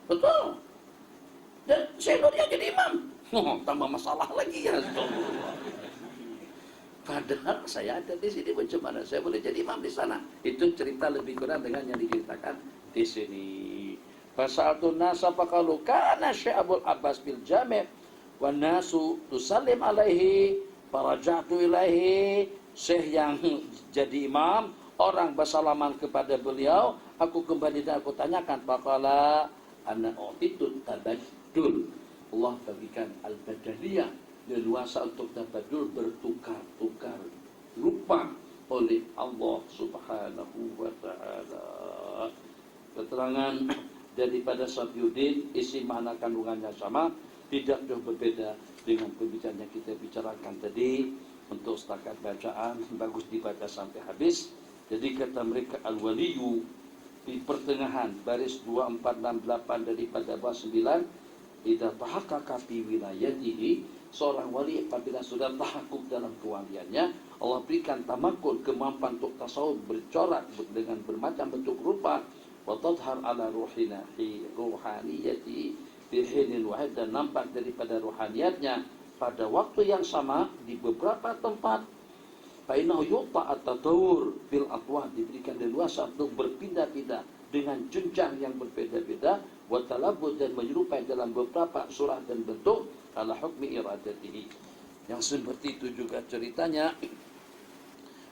Betul. Dan saya dia jadi imam. Oh, tambah masalah lagi ya. Padahal saya ada di sini, bagaimana saya boleh jadi imam di sana? Itu cerita lebih kurang dengan yang diceritakan di sini. Fasa'atun nasa faqalu kana Syekh Abdul Abbas bil Jami' wan nasu tusallim alaihi faraja'tu ilaihi. Syekh yang jadi imam, orang bersalaman kepada beliau, aku kembali dan aku tanyakan, faqala ana utitut tabaddul. Allah bagikan al-badaliyah, leluasa untuk tabaddul, bertukar-tukar rupa oleh Allah Subhanahu wa taala. Keterangan daripada Safiyuddin, isi makna kandungannya sama, tidak jauh berbeda dengan pembicaraan yang kita bicarakan tadi. Untuk setakat bacaan, bagus dibaca sampai habis. Jadi kata mereka al-waliyu di pertengahan baris 2468 daripada bawah 9, idza tahaqqaqa fi wilayatihi, seorang wali apabila sudah tahakuk dalam kewaliannya, Allah berikan tamakun, kemampuan untuk tasawuf, bercorak dengan bermacam bentuk rupa, wa tadhhar ala ruhaniyati fi hinin wahid, dan nampak daripada ruhaniyatnya pada waktu yang sama di beberapa tempat. Fainahu yuta at-tatawur bil atwah, diberikan leluasa untuk berpindah-pindah dengan jenjang yang berbeda-beda, wa talabud, dan menyerupai dalam beberapa surah dan bentuk, ala hukmi iradatihi. Yang seperti itu juga ceritanya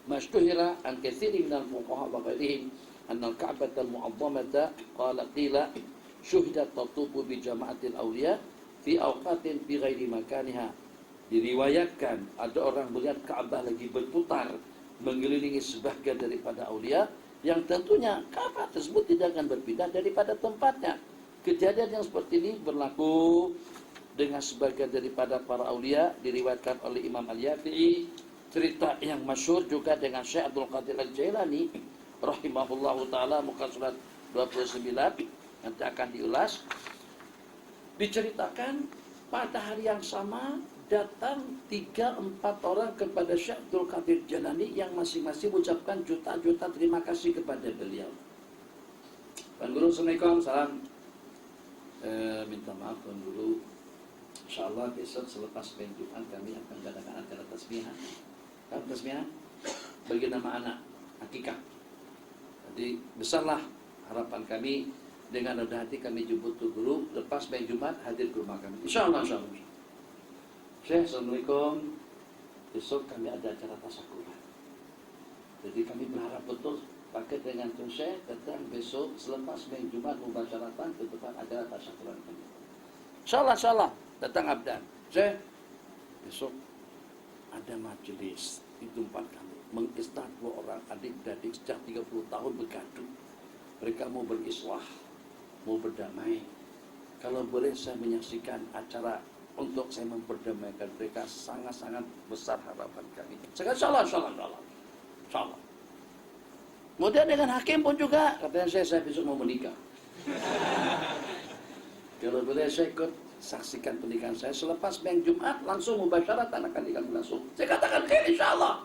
masyhura an katsirin minal fuqaha wa ghairihim anna al-ka'bata al-mu'azzamata qala qila syuhidat tatubu bi jama'atil awliya fi awqatin fi ghairi makaniha. Diriwayatkan ada orang melihat Ka'bah lagi berputar mengelilingi sebagian daripada aulia, yang tentunya Ka'bah tersebut tidak akan berpindah daripada tempatnya. Kejadian yang seperti ini berlaku dengan sebagian daripada para aulia, diriwayatkan oleh Imam Al-Yafi'i. Cerita yang masyhur juga dengan Syekh Abdul Qadir Al-Jailani rahimahullahu ta'ala, muka surat 29, nanti akan diulas. Diceritakan pada hari yang sama datang 3-4 orang kepada Syekh Abdul Qadir Jailani yang masing-masing ucapkan juta-juta terima kasih kepada beliau. Tuan Guru, Assalamualaikum, salam. Minta maaf Tuan Guru, insyaallah besok selepas penjuan kami akan mengadakan acara tasbihah. Kan tasbihah bagi nama anak akikah. Jadi besarlah harapan kami, dengan rendah hati kami jemput Tuan Guru lepas main Jumat hadir ke rumah kami. Insyaallah, insyaallah. Syekh, Assalamualaikum. Besok kami ada acara tasyakuran. Jadi kami berharap betul pakai dengan Tuan Syekh datang besok selepas main Jumat mubasyaratan ke depan acara tasyakuran kami. Insyaallah, insyaallah. Datang abdan. Syekh, besok ada majelis di tempat kami, mengislah 2 orang adik-adik sejak 30 tahun bergaduh. Mereka mau berislah, mau berdamai. Kalau boleh saya menyaksikan acara untuk saya memperdamaikan mereka, sangat-sangat besar harapan kami. Saya kata insyaallah. Kemudian dengan hakim pun juga, katanya saya besok mau menikah. Kalau boleh saya ikut saksikan pernikahan saya selepas main Jumat, langsung mubasyaratan akan nikah langsung. Saya katakan insyaallah.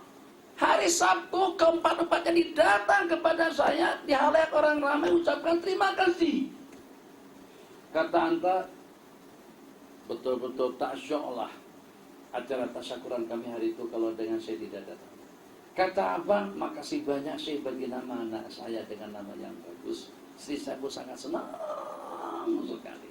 Hari Sabtu keempat-empatnya datang kepada saya di halayak orang ramai ucapkan terima kasih. Kata anta, betul-betul tak syoklah acara tasyakuran kami hari itu kalau dengan saya tidak datang. Kata abang, makasih banyak sih bagi nama anak saya dengan nama yang bagus. Istri saya pun sangat senang sekali.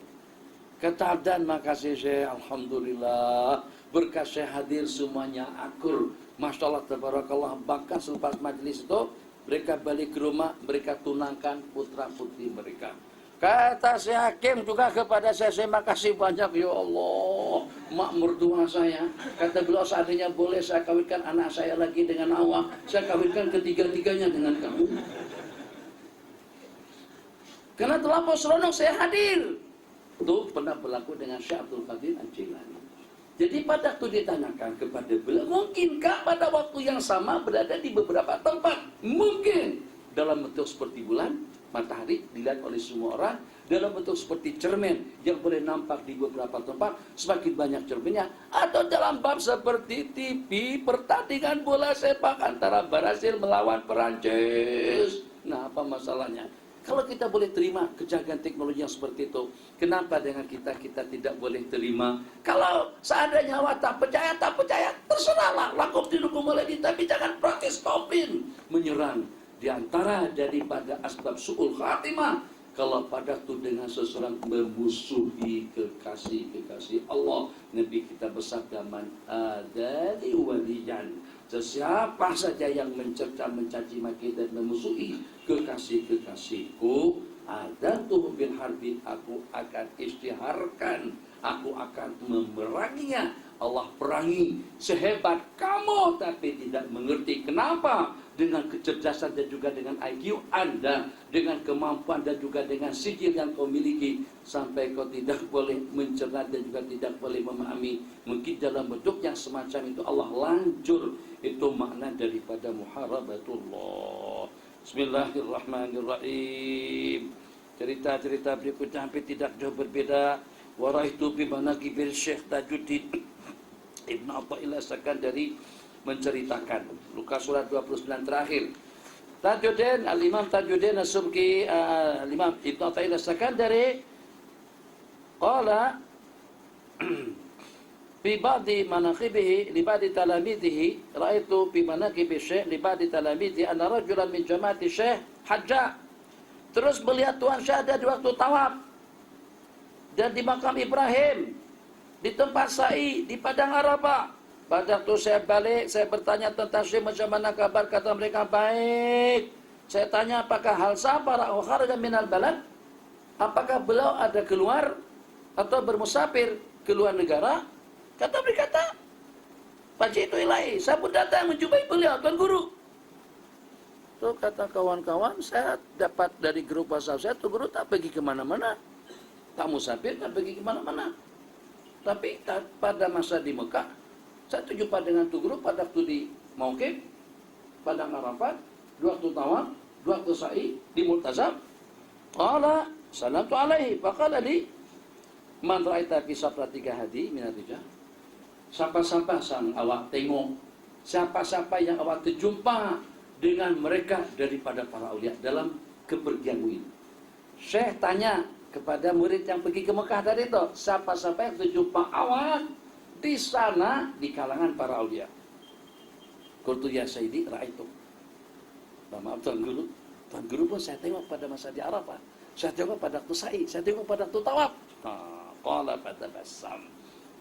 Kata Abdan, makasih Syekh, alhamdulillah berkat saya hadir semuanya akur, masya Allah tabarakallah. Bahkan selepas majelis itu mereka balik ke rumah, mereka tunangkan putra putri mereka. Kata si hakim juga kepada saya makasih banyak ya Allah, mak mertua saya. Kata beliau, seandainya boleh saya kawinkan anak saya lagi dengan awak, saya kawinkan ketiga-tiganya dengan kamu. Karena terlampau seronok saya hadir. Itu pernah berlaku dengan Syekh Abdul Qadir Al-Jailani. Jadi pada waktu ditanyakan kepada beliau, mungkinkah pada waktu yang sama berada di beberapa tempat? Mungkin. Dalam bentuk seperti bulan, matahari dilihat oleh semua orang, dalam bentuk seperti cermin yang boleh nampak di beberapa tempat, semakin banyak cerminnya, atau dalam bab seperti TV pertandingan bola sepak antara Brasil melawan Perancis. Nah, apa masalahnya? Kalau kita boleh terima kejanggalan teknologi yang seperti itu, kenapa dengan kita tidak boleh terima? Kalau seandainya awak tak percaya, terserahlah. Lakum dinukum waliyadin, tapi jangan protes kopin. Menyerang. Di antara daripada asbab su'ul khatimah, kalau pada itu dengan seseorang memusuhi kekasih Allah. Nabi kita bersabda, man adali waliyan, sesiapa saja yang mencerca, mencaci maki dan memusuhi kekasih-kekasihku, adantuhu bil harbi, aku akan istiharkan, aku akan memeranginya. Allah perangi sehebat kamu tapi tidak mengerti. Kenapa? Dengan kecerdasan dan juga dengan IQ Anda, dengan kemampuan dan juga dengan sijil yang kau miliki, sampai kau tidak boleh mencerna dan juga tidak boleh memahami. Mungkin dalam bentuk yang semacam itu Allah lanjur. Itu makna daripada muharabatullah. Bismillahirrahmanirrahim. Cerita-cerita berikutnya hampir tidak jauh berbeda. Waraitu bi manaqibir Syekh Tajuddin Ibn Athaillah As-Sakandari menceritakan Luka surat 29 terakhir. Tajuddin, Al-Imam Tajuddin As-Subki, Al-Imam Ibn Athaillah As-Sakandari qala fi ba'di manaqibihi li ba'di talamidhihi, ra'aitu fi manaqibi Syekh li ba'di talamidhi anna rajulan min jama'ati Syekh hajja. Terus melihat Tuan Syekh ada di waktu tawaf dan di makam Ibrahim, di tempat sa'i, di padang Arafah. Pada waktu saya balik, saya bertanya tentang Syekh macam mana kabar, kata mereka baik. Saya tanya apakah hal safar atau kharaja minal balad, apakah beliau ada keluar atau bermusafir ke ke luar negara, berkata, Pak itu ilahi, saya pun datang menjumpai beliau, Tuan Guru. So, kata kawan-kawan, saya dapat dari grup WhatsApp saya, Tuan Guru tak pergi kemana-mana. Tak musafir, tak pergi kemana-mana. Tapi pada masa di Mekah, saya jumpa dengan Tuan Guru pada waktu di Mauqif, Padang Arafat, dua waktu tawaf, dua waktu sa'i, di Multazam. Qala, salamtu alaihi, faqala li, man ra'aita fi sapratiga hadi minat rijal. Siapa-siapa sang awak tengok, siapa-siapa yang awak terjumpa dengan mereka daripada para aulia dalam kepergianmu ini. Syekh tanya kepada murid yang pergi ke Mekah tadi itu, siapa-siapa yang terjumpa awak di sana di kalangan para aulia. Qultu ya Sayyidi ra'aitu. Maaf Tuan Guru pun saya tengok pada masa di Arafah, saya tengok pada waktu sa'i, saya tengok pada waktu tawaf. Qala fatabassam.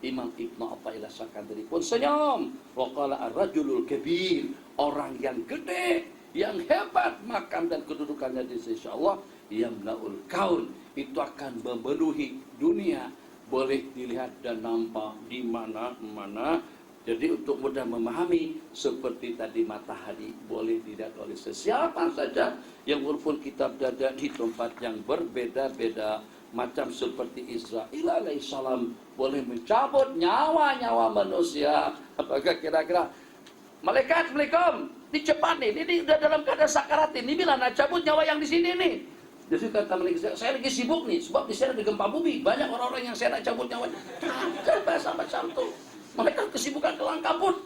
Imam Ibnu Athaillah Sakandari pun senyum. Wa qala ar-rajulul kabir, orang yang gede, yang hebat makam dan kedudukannya di sisi Allah, yamlaul kaun, itu akan memenuhi dunia, boleh dilihat dan nampak di mana-mana. Jadi untuk mudah memahami, seperti tadi matahari boleh dilihat oleh sesiapa saja, yang walaupun kita berada di tempat yang berbeda-beda, macam seperti Israil alaihissalam boleh mencabut nyawa-nyawa manusia. Apakah kira-kira malaikat Assalamualaikum, ini cepat nih, ini udah dalam keadaan sakarat ini, bila nak cabut nyawa yang di sini nih. Jadi kata malaikat, saya lagi sibuk nih, sebab di sini ada gempa bumi, banyak orang-orang yang saya nak cabut nyawanya. Kan bahasa macam tu. Mereka kesibukan kelang kabut.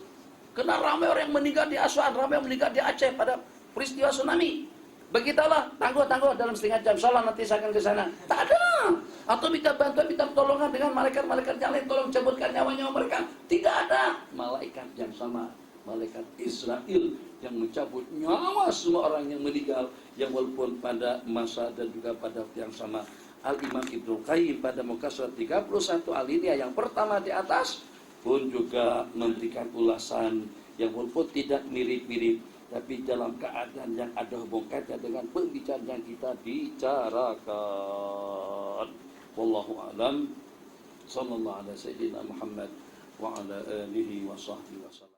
Kena ramai orang yang meninggal di Aswan, ramai yang meninggal di Aceh pada peristiwa tsunami. Begitulah, tangguh dalam setengah jam, salah nanti saya akan ke sana. Tak ada. Atau minta bantuan, minta pertolongan dengan malaikat-malaikat yang lain, tolong cabutkan nyawa-nyawa mereka. Tidak ada. Malaikat yang sama, malaikat Israel yang mencabut nyawa semua orang yang meninggal, yang walaupun pada masa dan juga pada waktu yang sama. Al-Imam Ibnu Qayyim pada muka surat 31 alinea yang pertama di atas pun juga memberikan ulasan yang walaupun tidak mirip-mirip, tapi dalam keadaan yang ada hubungan kaitan dengan pembicaraan yang kita bicarakan. Wallahu a'lam. Sallallahu ala sayyidina Muhammad wa ala alihi wa sahbihi wa sallam.